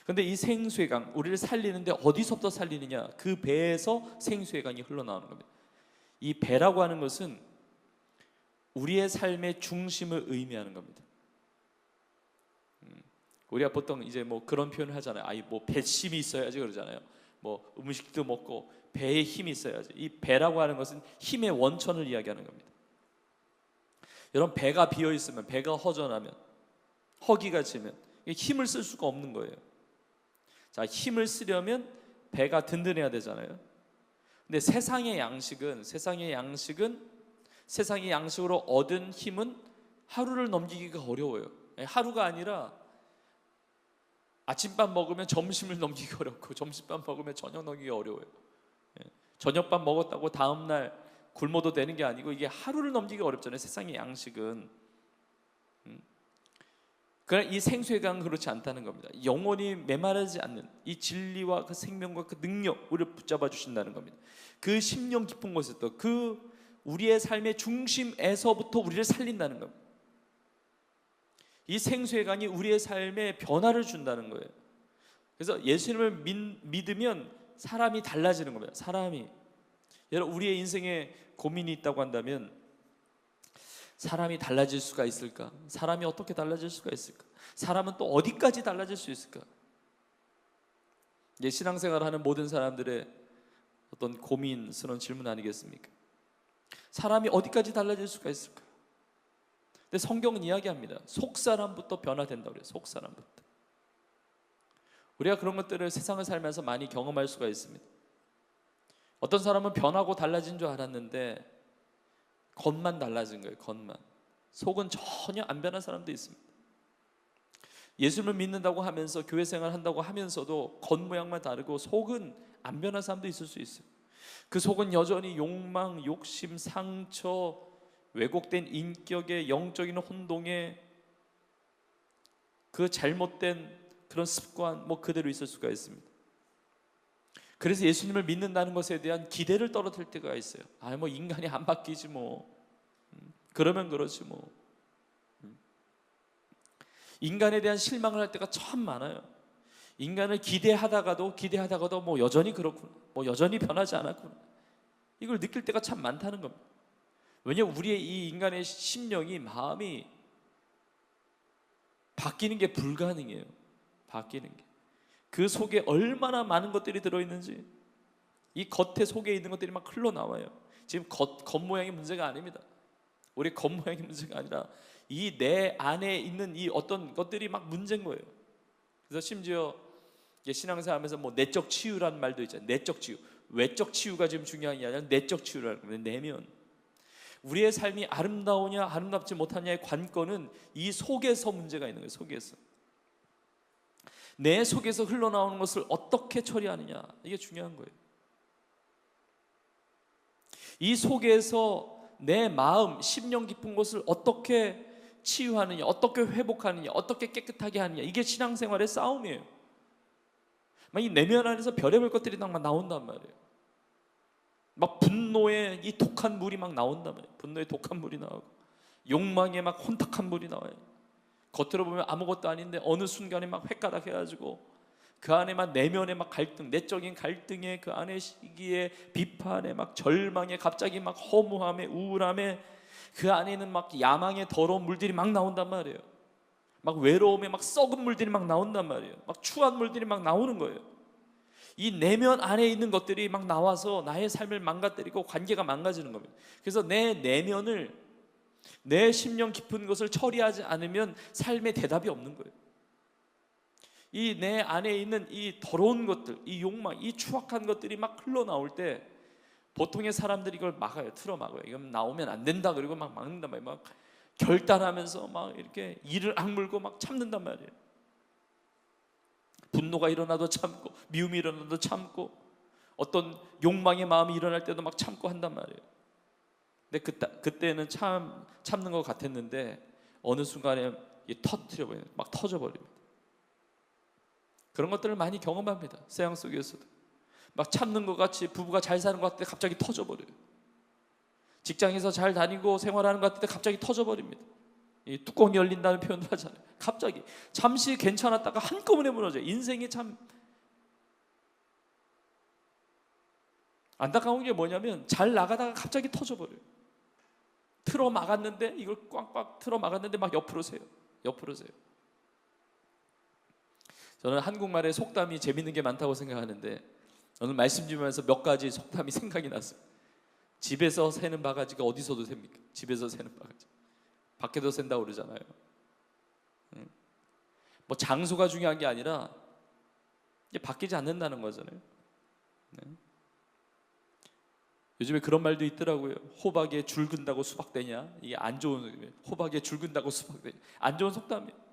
근데 이 생수의 강, 우리를 살리는데 어디서부터 살리느냐? 그 배에서 생수의 강이 흘러나오는 겁니다. 이 배라고 하는 것은 우리의 삶의 중심을 의미하는 겁니다. 우리가 보통 이제 뭐 그런 표현을 하잖아요. 뭐 배심이 있어야지 그러잖아요. 뭐 음식도 먹고 배에 힘이 있어야지. 이 배라고 하는 것은 힘의 원천을 이야기하는 겁니다. 여러분, 배가 비어 있으면, 배가 허전하면, 허기가 지면 힘을 쓸 수가 없는 거예요. 자, 힘을 쓰려면 배가 든든해야 되잖아요. 근데 세상의 양식은 세상의 양식으로 얻은 힘은 하루를 넘기기가 어려워요. 하루가 아니라 아침밥 먹으면 점심을 넘기기 어렵고, 점심밥 먹으면 저녁 넘기기 어려워요. 저녁밥 먹었다고 다음날 굶어도 되는 게 아니고 이게 하루를 넘기기 어렵잖아요. 세상의 양식은. 그러나 이 생수의 강은 그렇지 않다는 겁니다. 영원히 메마르지 않는 이 진리와 그 생명과 그 능력, 우리를 붙잡아 주신다는 겁니다. 그 심령 깊은 곳에서 그 우리의 삶의 중심에서부터 우리를 살린다는 겁니다. 이 생수의 강이 우리의 삶에 변화를 준다는 거예요. 그래서 예수님을 믿으면 사람이 달라지는 겁니다. 사람이. 여러분, 우리의 인생에 고민이 있다고 한다면 사람이 달라질 수가 있을까? 사람이 어떻게 달라질 수가 있을까? 사람은 또 어디까지 달라질 수 있을까? 신앙생활을 하는 모든 사람들의 어떤 고민스러운 질문 아니겠습니까? 사람이 어디까지 달라질 수가 있을까? 근데 성경은 이야기합니다. 속사람부터 변화된다고 그래요. 속사람부터. 우리가 그런 것들을 세상을 살면서 많이 경험할 수가 있습니다. 어떤 사람은 변하고 달라진 줄 알았는데 겉만 달라진 거예요. 겉만. 속은 전혀 안 변한 사람도 있습니다. 예수님을 믿는다고 하면서 교회 생활 한다고 하면서도 겉모양만 다르고 속은 안 변한 사람도 있을 수 있어요. 그 속은 여전히 욕망, 욕심, 상처, 왜곡된 인격의 영적인 혼동에 그 잘못된 그런 습관 그대로 있을 수가 있습니다. 그래서 예수님을 믿는다는 것에 대한 기대를 떨어뜨릴 때가 있어요. 인간이 안 바뀌지 그러면 그렇지 인간에 대한 실망을 할 때가 참 많아요. 인간을 기대하다가도 여전히 그렇구나, 여전히 변하지 않았구나, 이걸 느낄 때가 참 많다는 겁니다. 왜냐하면 우리의 이 인간의 심령이, 마음이 바뀌는 게 불가능해요. 바뀌는 게. 그 속에 얼마나 많은 것들이 들어있는지, 이 겉에 속에 있는 것들이 막 흘러나와요. 지금 겉모양이 문제가 아닙니다. 우리 겉모양이 문제가 아니라 이 내 안에 있는 이 어떤 것들이 막 문제인 거예요. 그래서 심지어 신앙생활하면서 내적 치유라는 말도 있잖아요. 내적 치유. 외적 치유가 지금 중요한 게 아니라 내적 치유라는 거예요. 내면. 우리의 삶이 아름다우냐 아름답지 못하냐의 관건은 이 속에서 문제가 있는 거예요. 속에서. 내 속에서 흘러나오는 것을 어떻게 처리하느냐, 이게 중요한 거예요. 이 속에서 내 마음, 심령 깊은 것을 어떻게 치유하느냐, 어떻게 회복하느냐, 어떻게 깨끗하게 하느냐, 이게 신앙생활의 싸움이에요. 이 내면 안에서 별의별 것들이 막 나온단 말이에요. 막 분노의 이 독한 물이 막 나온단 말이에요. 분노의 독한 물이 나오고, 욕망의 막 혼탁한 물이 나와요. 겉으로 보면 아무것도 아닌데 어느 순간에 막 획가닥 해가지고 그 안에 막 내면의 막 갈등, 내적인 갈등에, 그 안에 시기에 비판에 막 절망에, 갑자기 막 허무함에, 우울함에, 그 안에는 막 야망의 더러운 물들이 막 나온단 말이에요. 막 외로움에 막 썩은 물들이 막 나온단 말이에요. 막 추한 물들이 막 나오는 거예요. 이 내면 안에 있는 것들이 막 나와서 나의 삶을 망가뜨리고 관계가 망가지는 겁니다. 그래서 내 내면을, 내 심령 깊은 것을 처리하지 않으면 삶에 대답이 없는 거예요. 이 내 안에 있는 이 더러운 것들, 이 욕망, 이 추악한 것들이 막 흘러나올 때 보통의 사람들이 이걸 막아요. 틀어 막아요. 이건 나오면 안 된다, 그리고 막 막는단 말이에요. 막 결단하면서 막 이렇게 이를 악물고 막 참는단 말이에요. 분노가 일어나도 참고, 미움이 일어나도 참고, 어떤 욕망의 마음이 일어날 때도 막 참고 한단 말이에요. 근데 그때는 참는 것 같았는데 어느 순간에 터트려버려요. 막 터져버립니다. 그런 것들을 많이 경험합니다. 세상 속에서도 막 참는 것 같이, 부부가 잘 사는 것 같을 때 갑자기 터져버려요. 직장에서 잘 다니고 생활하는 것 같을 때 갑자기 터져버립니다. 이 뚜껑이 열린다는 표현도 하잖아요. 갑자기 잠시 괜찮았다가 한꺼번에 무너져요. 인생이 참 안타까운 게 뭐냐면, 잘 나가다가 갑자기 터져버려요. 틀어 막았는데, 이걸 꽉꽉 틀어 막았는데 막 옆으로 세요. 저는 한국말에 속담이 재밌는 게 많다고 생각하는데, 오늘 말씀 주면서 몇 가지 속담이 생각이 났어요. 집에서 새는 바가지가 어디서도 셉니까? 집에서 새는 바가지. 밖에도 샌다고 그러잖아요. 장소가 중요한 게 아니라 바뀌지 않는다는 거잖아요. 요즘에 그런 말도 있더라고요. 호박에 줄 근다고 수박 되냐? 이게 안 좋은, 호박에 줄 근다고 수박 되냐? 안 좋은 속담이에요.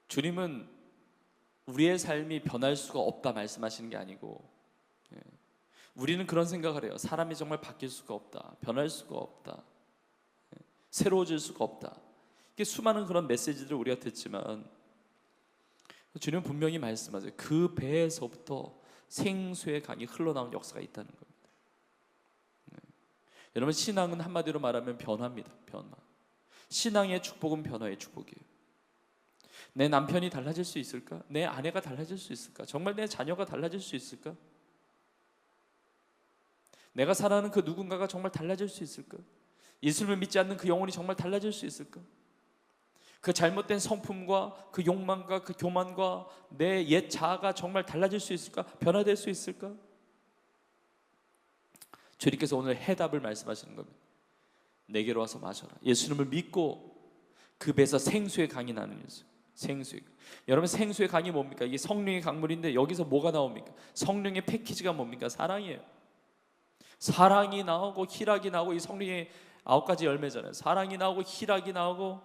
주님은 우리의 삶이 변할 수가 없다 말씀하시는 게 아니고, 우리는 그런 생각을 해요. 사람이 정말 바뀔 수가 없다, 변할 수가 없다, 새로워질 수가 없다. 이게 수많은 그런 메시지들을 우리가 듣지만, 주님은 분명히 말씀하세요. 그 배에서부터 생수의 강이 흘러나오는 역사가 있다는 겁니다. 여러분, 신앙은 한마디로 말하면 변화입니다. 변화. 신앙의 축복은 변화의 축복이에요. 내 남편이 달라질 수 있을까? 내 아내가 달라질 수 있을까? 정말 내 자녀가 달라질 수 있을까? 내가 사랑하는 그 누군가가 정말 달라질 수 있을까? 예수님을 믿지 않는 그 영혼이 정말 달라질 수 있을까? 그 잘못된 성품과 그 욕망과 그 교만과 내 옛 자아가 정말 달라질 수 있을까? 변화될 수 있을까? 주님께서 오늘 해답을 말씀하시는 겁니다. 내게로 와서 마셔라. 예수님을 믿고 그 배에서 생수의 강이 나는 예수. 생수의 강. 여러분, 생수의 강이 뭡니까? 이게 성령의 강물인데 여기서 뭐가 나옵니까? 성령의 패키지가 뭡니까? 사랑이에요. 사랑이 나오고 희락이 나오고, 이 성령의 9가지 열매잖아요. 사랑이 나오고 희락이 나오고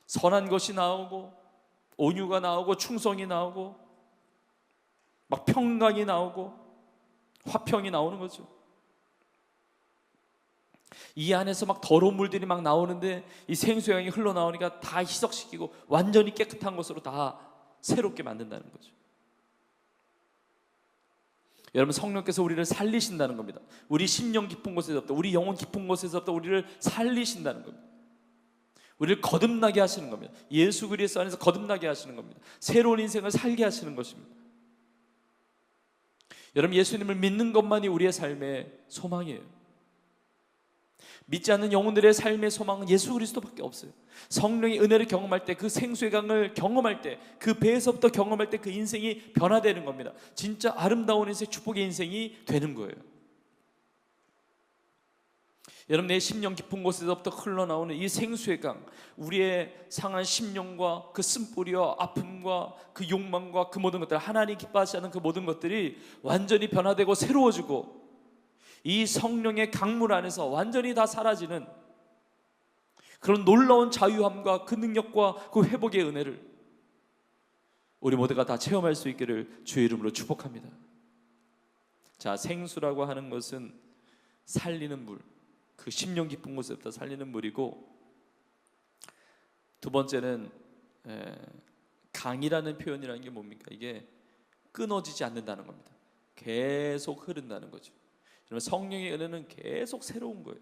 선한 것이 나오고 온유가 나오고 충성이 나오고 막 평강이 나오고 화평이 나오는 거죠. 이 안에서 막 더러운 물들이 막 나오는데 이 생수의 강이 흘러나오니까 다 희석시키고 완전히 깨끗한 것으로 다 새롭게 만든다는 거죠. 여러분, 성령께서 우리를 살리신다는 겁니다. 우리 심령 깊은 곳에서부터, 우리 영혼 깊은 곳에서부터 우리를 살리신다는 겁니다. 우리를 거듭나게 하시는 겁니다. 예수 그리스도 안에서 거듭나게 하시는 겁니다. 새로운 인생을 살게 하시는 것입니다. 여러분, 예수님을 믿는 것만이 우리의 삶의 소망이에요. 믿지 않는 영혼들의 삶의 소망은 예수 그리스도밖에 없어요. 성령의 은혜를 경험할 때, 그 생수의 강을 경험할 때, 그 배에서부터 경험할 때 그 인생이 변화되는 겁니다. 진짜 아름다운 인생, 축복의 인생이 되는 거예요. 여러분, 내 심령 깊은 곳에서부터 흘러나오는 이 생수의 강, 우리의 상한 심령과 그 쓴뿌리와 아픔과 그 욕망과 그 모든 것들, 하나님 기뻐하지 않는 그 모든 것들이 완전히 변화되고 새로워지고 이 성령의 강물 안에서 완전히 다 사라지는 그런 놀라운 자유함과 그 능력과 그 회복의 은혜를 우리 모두가 다 체험할 수 있기를 주의 이름으로 축복합니다. 자, 생수라고 하는 것은 살리는 물, 그 심령 깊은 곳에부터 살리는 물이고, 두 번째는 강이라는 표현이라는 게 뭡니까? 이게 끊어지지 않는다는 겁니다. 계속 흐른다는 거죠. 여러분, 성령의 은혜는 계속 새로운 거예요.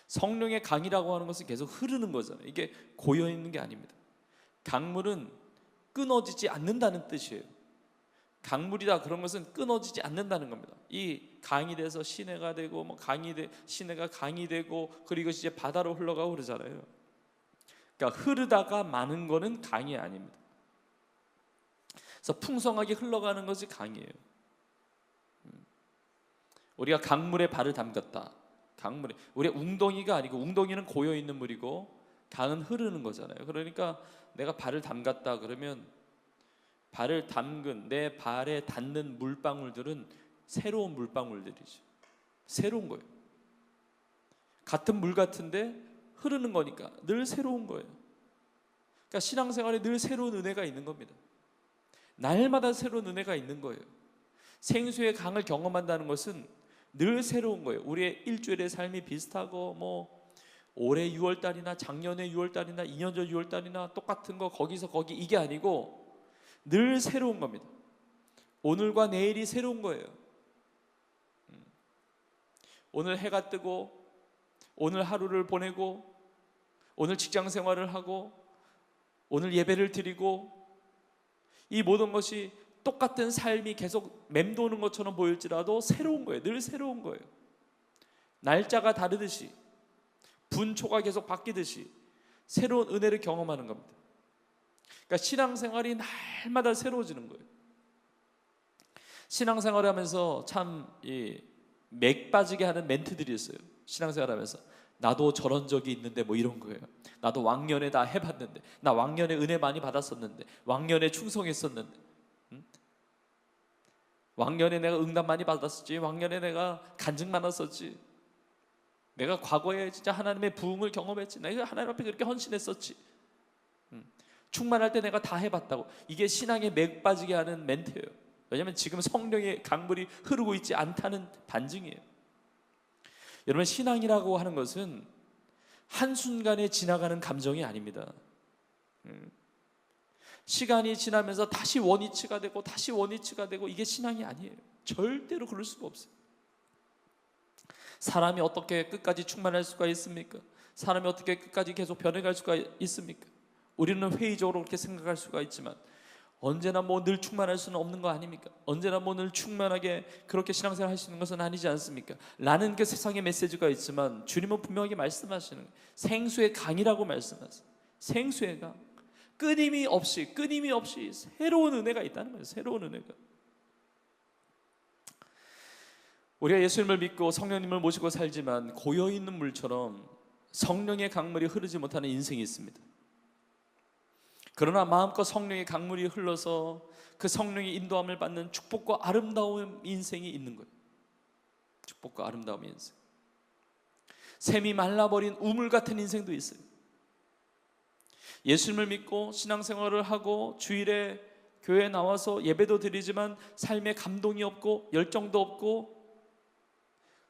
성령의 강이라고 하는 것은 계속 흐르는 거잖아요. 이게 고여 있는 게 아닙니다. 강물은 끊어지지 않는다는 뜻이에요. 강물이다 그런 것은 끊어지지 않는다는 겁니다. 이 강이 돼서 시내가 되고 뭐 시내가 강이 되고 그리고 이제 바다로 흘러가고 그러잖아요. 그러니까 흐르다가 마는 거는 강이 아닙니다. 그래서 풍성하게 흘러가는 것이 강이에요. 우리가 강물에 발을 담갔다. 강물에, 우리 웅덩이가 아니고, 웅덩이는 고여 있는 물이고 강은 흐르는 거잖아요. 그러니까 내가 발을 담갔다 그러면 발을 담근 내 발에 닿는 물방울들은 새로운 물방울들이죠. 새로운 거예요. 같은 물 같은데 흐르는 거니까 늘 새로운 거예요. 그러니까 신앙생활에 늘 새로운 은혜가 있는 겁니다. 날마다 새로운 은혜가 있는 거예요. 생수의 강을 경험한다는 것은 늘 새로운 거예요. 우리의 일주일의 삶이 비슷하고 뭐 올해 6월달이나 작년에 6월달이나 2년 전 6월달이나 똑같은 거 거기서 거기 이게 아니고 늘 새로운 겁니다. 오늘과 내일이 새로운 거예요. 오늘 해가 뜨고 오늘 하루를 보내고 오늘 직장 생활을 하고 오늘 예배를 드리고 이 모든 것이 똑같은 삶이 계속 맴도는 것처럼 보일지라도 새로운 거예요. 늘 새로운 거예요. 날짜가 다르듯이 분초가 계속 바뀌듯이 새로운 은혜를 경험하는 겁니다. 그러니까 신앙생활이 날마다 새로워지는 거예요. 신앙생활을 하면서 참 맥 빠지게 하는 멘트들이 있어요. 신앙생활 하면서 나도 저런 적이 있는데 뭐 이런 거예요. 나도 왕년에 다 해봤는데, 나 왕년에 은혜 많이 받았었는데, 왕년에 충성했었는데, 왕년에 내가 응답 많이 받았었지, 왕년에 내가 간증 많았었지, 내가 과거에 진짜 하나님의 부흥을 경험했지, 내가 하나님 앞에 그렇게 헌신했었지, 충만할 때 내가 다 해봤다고. 이게 신앙에 맥 빠지게 하는 멘트예요. 왜냐하면 지금 성령의 강물이 흐르고 있지 않다는 반증이에요. 여러분, 신앙이라고 하는 것은 한순간에 지나가는 감정이 아닙니다. 시간이 지나면서 다시 원위치가 되고 다시 원위치가 되고, 이게 신앙이 아니에요. 절대로 그럴 수가 없어요. 사람이 어떻게 끝까지 충만할 수가 있습니까? 사람이 어떻게 끝까지 계속 변해갈 수가 있습니까? 우리는 회의적으로 그렇게 생각할 수가 있지만 언제나 뭐 늘 충만할 수는 없는 거 아닙니까? 언제나 뭐 늘 충만하게 그렇게 신앙생활 할 수 있는 것은 아니지 않습니까? 라는 그 세상의 메시지가 있지만 주님은 분명하게 말씀하시는 거예요. 생수의 강이라고 말씀하세요. 생수의 강, 끊임이 없이 새로운 은혜가 있다는 거예요. 새로운 은혜가. 우리가 예수님을 믿고 성령님을 모시고 살지만 고여있는 물처럼 성령의 강물이 흐르지 못하는 인생이 있습니다. 그러나 마음껏 성령의 강물이 흘러서 그 성령의 인도함을 받는 축복과 아름다운 인생이 있는 거예요. 축복과 아름다운 인생. 샘이 말라버린 우물 같은 인생도 있어요. 예수님을 믿고 신앙생활을 하고 주일에 교회에 나와서 예배도 드리지만 삶에 감동이 없고 열정도 없고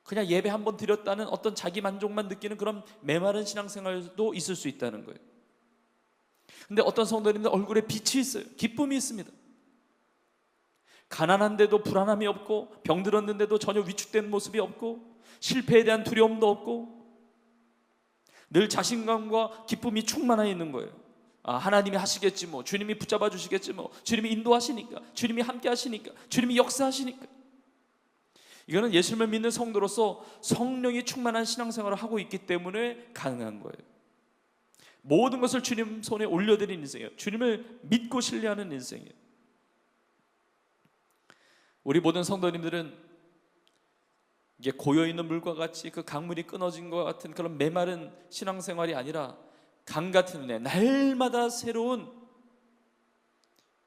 그냥 예배 한번 드렸다는 어떤 자기 만족만 느끼는 그런 메마른 신앙생활도 있을 수 있다는 거예요. 근데 어떤 성도님들 얼굴에 빛이 있어요. 기쁨이 있습니다. 가난한데도 불안함이 없고 병들었는데도 전혀 위축된 모습이 없고 실패에 대한 두려움도 없고 늘 자신감과 기쁨이 충만해 있는 거예요. 하나님이 하시겠지 뭐, 주님이 붙잡아 주시겠지 뭐, 주님이 인도하시니까, 주님이 함께 하시니까, 주님이 역사하시니까. 이거는 예수님을 믿는 성도로서 성령이 충만한 신앙생활을 하고 있기 때문에 가능한 거예요. 모든 것을 주님 손에 올려드린 인생이에요. 주님을 믿고 신뢰하는 인생이에요. 우리 모든 성도님들은 이게 고여있는 물과 같이 그 강물이 끊어진 것 같은 그런 메마른 신앙생활이 아니라 강 같은 은혜, 날마다 새로운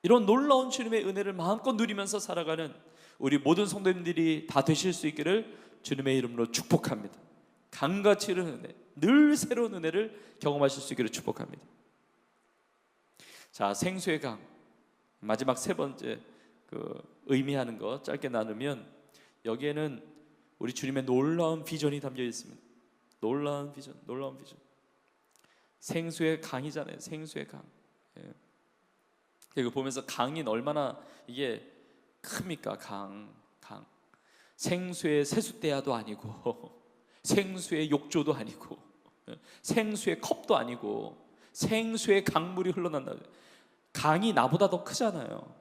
이런 놀라운 주님의 은혜를 마음껏 누리면서 살아가는 우리 모든 성도님들이 다 되실 수 있기를 주님의 이름으로 축복합니다. 강같이 흐르는 은혜, 늘 새로운 은혜를 경험하실 수 있기를 축복합니다. 자, 생수의 강 마지막 세 번째 의미하는 것 짧게 나누면 여기에는 우리 주님의 놀라운 비전이 담겨 있습니다. 놀라운 비전. 생수의 강이잖아요. 생수의 강. 이거 보면서 강이 얼마나 이게 큽니까? 강. 생수의 세숫대야도 아니고 생수의 욕조도 아니고 생수의 컵도 아니고 생수의 강물이 흘러난다. 강이 나보다 더 크잖아요.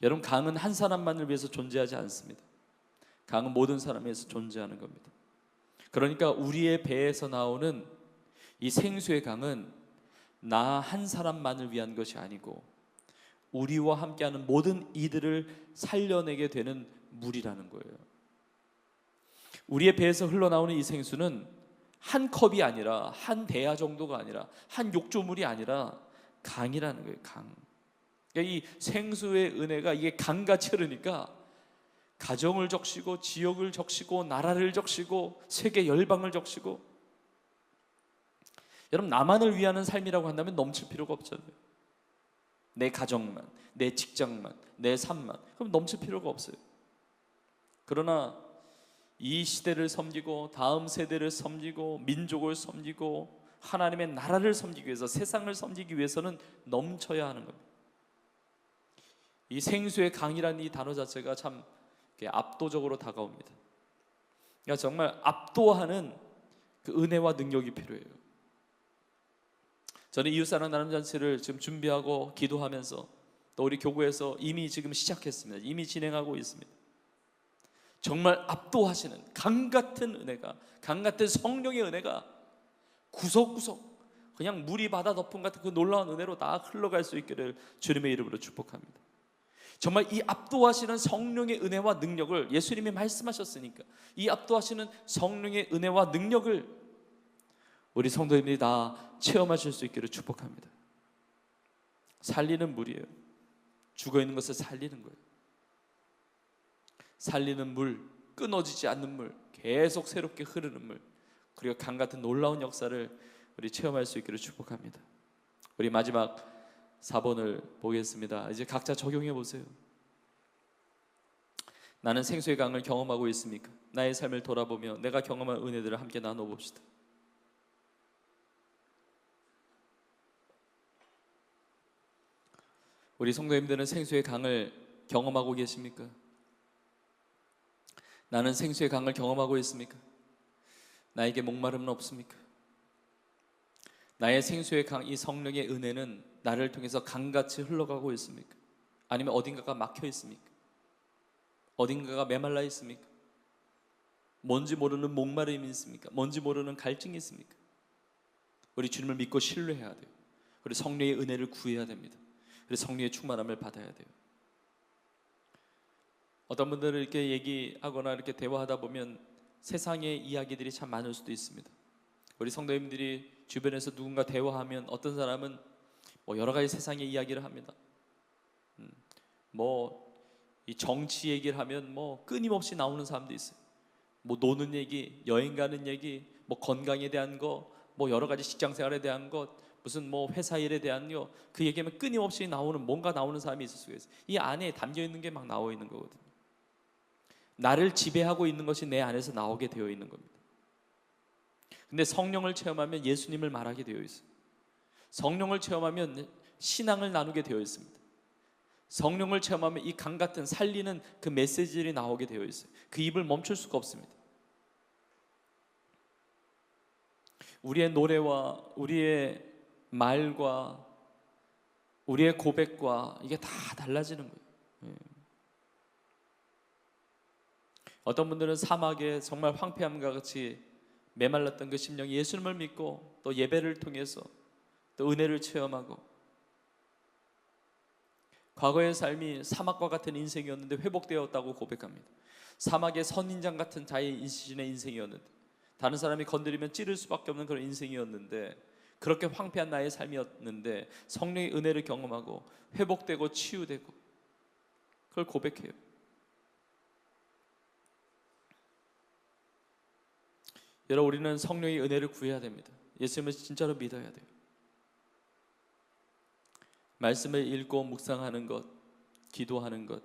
여러분, 강은 한 사람만을 위해서 존재하지 않습니다. 강은 모든 사람을 위해서 존재하는 겁니다. 그러니까 우리의 배에서 나오는 이 생수의 강은 나 한 사람만을 위한 것이 아니고 우리와 함께하는 모든 이들을 살려내게 되는 물이라는 거예요. 우리의 배에서 흘러나오는 이 생수는 한 컵이 아니라 한 대야 정도가 아니라 한 욕조물이 아니라 강이라는 거예요. 강. 그러니까 이 생수의 은혜가 이게 강같이 흐르니까 가정을 적시고 지역을 적시고 나라를 적시고 세계 열방을 적시고. 여러분, 나만을 위하는 삶이라고 한다면 넘칠 필요가 없잖아요. 내 가정만, 내 직장만, 내 삶만, 그럼 넘칠 필요가 없어요. 그러나 이 시대를 섬기고 다음 세대를 섬기고 민족을 섬기고 하나님의 나라를 섬기기 위해서, 세상을 섬기기 위해서는 넘쳐야 하는 겁니다. 이 생수의 강이라는 이 단어 자체가 참 압도적으로 다가옵니다. 그러니까 정말 압도하는 그 은혜와 능력이 필요해요. 저는 이웃사랑 나눔잔치를 지금 준비하고 기도하면서 또 우리 교구에서 이미 지금 시작했습니다. 이미 진행하고 있습니다. 정말 압도하시는 강같은 은혜가, 강같은 성령의 은혜가 구석구석 그냥 물이 바다 덮음 같은 그 놀라운 은혜로 다 흘러갈 수 있기를 주님의 이름으로 축복합니다. 정말 이 압도하시는 성령의 은혜와 능력을, 예수님이 말씀하셨으니까 이 압도하시는 성령의 은혜와 능력을 우리 성도님들이 다 체험하실 수 있기를 축복합니다. 살리는 물이에요. 죽어있는 것을 살리는 거예요. 살리는 물, 끊어지지 않는 물, 계속 새롭게 흐르는 물, 그리고 강같은 놀라운 역사를 우리 체험할 수 있기를 축복합니다. 우리 마지막 4번을 보겠습니다. 이제 각자 적용해 보세요. 나는 생수의 강을 경험하고 있습니까? 나의 삶을 돌아보며 내가 경험한 은혜들을 함께 나눠봅시다. 우리 성도님들은 생수의 강을 경험하고 계십니까? 나는 생수의 강을 경험하고 있습니까? 나에게 목마름은 없습니까? 나의 생수의 강, 이 성령의 은혜는 나를 통해서 강같이 흘러가고 있습니까? 아니면 어딘가가 막혀 있습니까? 어딘가가 메말라 있습니까? 뭔지 모르는 목마름이 있습니까? 뭔지 모르는 갈증이 있습니까? 우리 주님을 믿고 신뢰해야 돼요. 우리 성령의 은혜를 구해야 됩니다. 우리 성령의 충만함을 받아야 돼요. 어떤 분들은 이렇게 얘기하거나 이렇게 대화하다 보면 세상의 이야기들이 참 많을 수도 있습니다. 우리 성도님들이 주변에서 누군가 대화하면 어떤 사람은 여러 가지 세상의 이야기를 합니다. 이 정치 얘기를 하면 끊임없이 나오는 사람도 있어요. 노는 얘기, 여행 가는 얘기, 건강에 대한 거, 여러 가지 직장 생활에 대한 것, 무슨 회사 일에 대한 그 얘기하면 끊임없이 뭔가 나오는 사람이 있을 수가 있어요. 이 안에 담겨 있는 게 막 나와 있는 거거든요. 나를 지배하고 있는 것이 내 안에서 나오게 되어 있는 겁니다. 근데 성령을 체험하면 예수님을 말하게 되어 있어요. 성령을 체험하면 신앙을 나누게 되어 있습니다. 성령을 체험하면 이 강 같은 살리는 그 메시지들이 나오게 되어 있어요. 그 입을 멈출 수가 없습니다. 우리의 노래와 우리의 말과 우리의 고백과 이게 다 달라지는 거예요. 어떤 분들은 사막에 정말 황폐함과 같이 메말랐던 그 심령이 예수님을 믿고 또 예배를 통해서 또 은혜를 체험하고 과거의 삶이 사막과 같은 인생이었는데 회복되었다고 고백합니다. 사막의 선인장 같은 자의 자신의 인생이었는데 다른 사람이 건드리면 찌를 수밖에 없는 그런 인생이었는데 그렇게 황폐한 나의 삶이었는데 성령의 은혜를 경험하고 회복되고 치유되고 그걸 고백해요. 여러분, 우리는 성령의 은혜를 구해야 됩니다. 예수님을 진짜로 믿어야 돼요. 말씀을 읽고 묵상하는 것, 기도하는 것,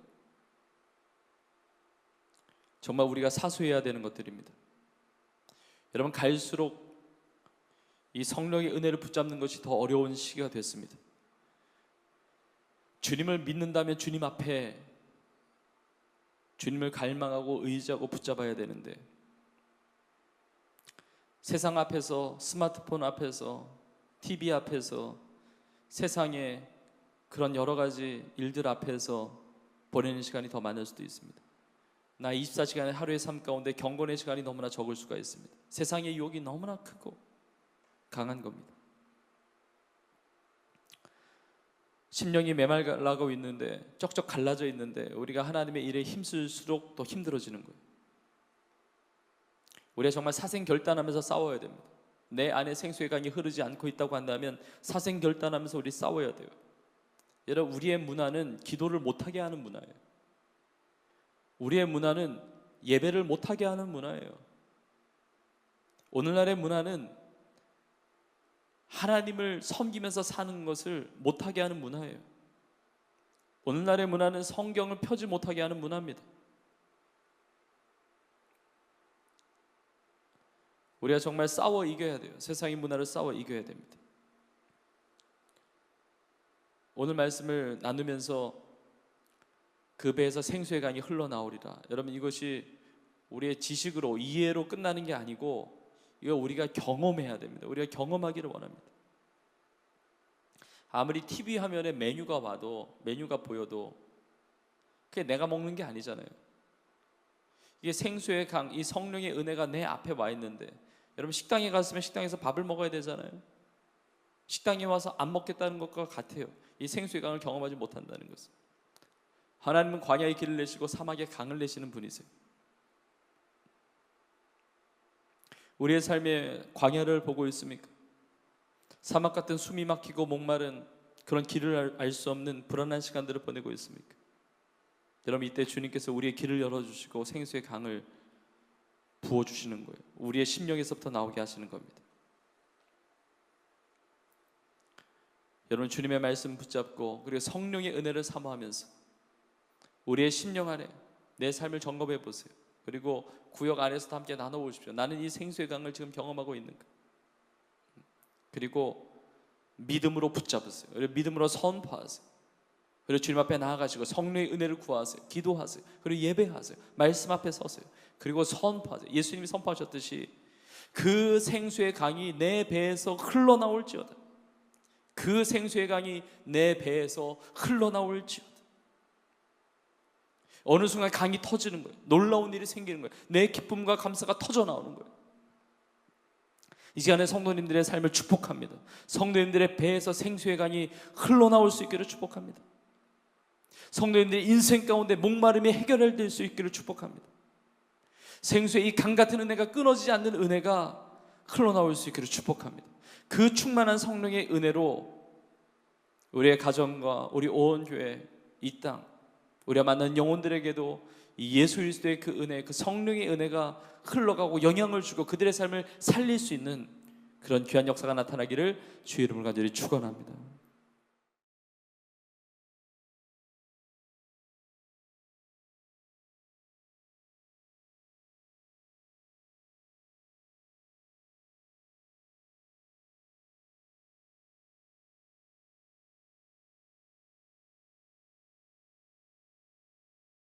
정말 우리가 사수해야 되는 것들입니다. 여러분, 갈수록 이 성령의 은혜를 붙잡는 것이 더 어려운 시기가 됐습니다. 주님을 믿는다면 주님 앞에 주님을 갈망하고 의지하고 붙잡아야 되는데 세상 앞에서, 스마트폰 앞에서, TV 앞에서, 세상의 그런 여러 가지 일들 앞에서 보내는 시간이 더 많을 수도 있습니다. 나 24시간의 하루의 삶 가운데 경건의 시간이 너무나 적을 수가 있습니다. 세상의 유혹이 너무나 크고 강한 겁니다. 심령이 메말라고 있는데, 쩍쩍 갈라져 있는데 우리가 하나님의 일에 힘쓸수록 더 힘들어지는 거예요. 우리가 정말 사생결단하면서 싸워야 됩니다. 내 안에 생수의 강이 흐르지 않고 있다고 한다면 사생결단하면서 우리 싸워야 돼요. 여러분, 우리의 문화는 기도를 못하게 하는 문화예요. 우리의 문화는 예배를 못하게 하는 문화예요. 오늘날의 문화는 하나님을 섬기면서 사는 것을 못하게 하는 문화예요. 오늘날의 문화는 성경을 펴지 못하게 하는 문화입니다. 우리가 정말 싸워 이겨야 돼요. 세상의 문화를 싸워 이겨야 됩니다. 오늘 말씀을 나누면서 그 배에서 생수의 강이 흘러나오리라. 여러분, 이것이 우리의 지식으로 이해로 끝나는 게 아니고 이거 우리가 경험해야 됩니다. 우리가 경험하기를 원합니다. 아무리 TV 화면에 메뉴가 보여도 그게 내가 먹는 게 아니잖아요. 이게 생수의 강, 이 성령의 은혜가 내 앞에 와 있는데, 여러분 식당에 갔으면 식당에서 밥을 먹어야 되잖아요. 식당에 와서 안 먹겠다는 것과 같아요. 이 생수의 강을 경험하지 못한다는 것은. 하나님은 광야의 길을 내시고 사막의 강을 내시는 분이세요. 우리의 삶에 광야를 보고 있습니까? 사막 같은 숨이 막히고 목마른 그런 길을 알 수 없는 불안한 시간들을 보내고 있습니까? 여러분, 이때 주님께서 우리의 길을 열어주시고 생수의 강을 부어주시는 거예요. 우리의 심령에서부터 나오게 하시는 겁니다. 여러분, 주님의 말씀 붙잡고 그리고 성령의 은혜를 사모하면서 우리의 심령 안에 내 삶을 점검해 보세요. 그리고 구역 안에서도 함께 나눠보십시오. 나는 이 생수의 강을 지금 경험하고 있는가? 그리고 믿음으로 붙잡으세요. 그리고 믿음으로 선포하세요. 그리고 주님 앞에 나아가시고 성령의 은혜를 구하세요. 기도하세요. 그리고 예배하세요. 말씀 앞에 서세요. 그리고 선포하세요. 예수님이 선포하셨듯이 그 생수의 강이 내 배에서 흘러나올지어다. 그 생수의 강이 내 배에서 흘러나올지어다. 어느 순간 강이 터지는 거예요. 놀라운 일이 생기는 거예요. 내 기쁨과 감사가 터져 나오는 거예요. 이 시간에 성도님들의 삶을 축복합니다. 성도님들의 배에서 생수의 강이 흘러나올 수 있기를 축복합니다. 성도님들의 인생 가운데 목마름이 해결될 수 있기를 축복합니다. 생수의 이 강 같은 은혜가 끊어지지 않는 은혜가 흘러나올 수 있기를 축복합니다. 그 충만한 성령의 은혜로 우리의 가정과 우리 온 교회, 이 땅, 우리가 만난 영혼들에게도 이 예수 그리스도의 그 은혜, 그 성령의 은혜가 흘러가고 영향을 주고 그들의 삶을 살릴 수 있는 그런 귀한 역사가 나타나기를 주의 이름을 간절히 축원합니다.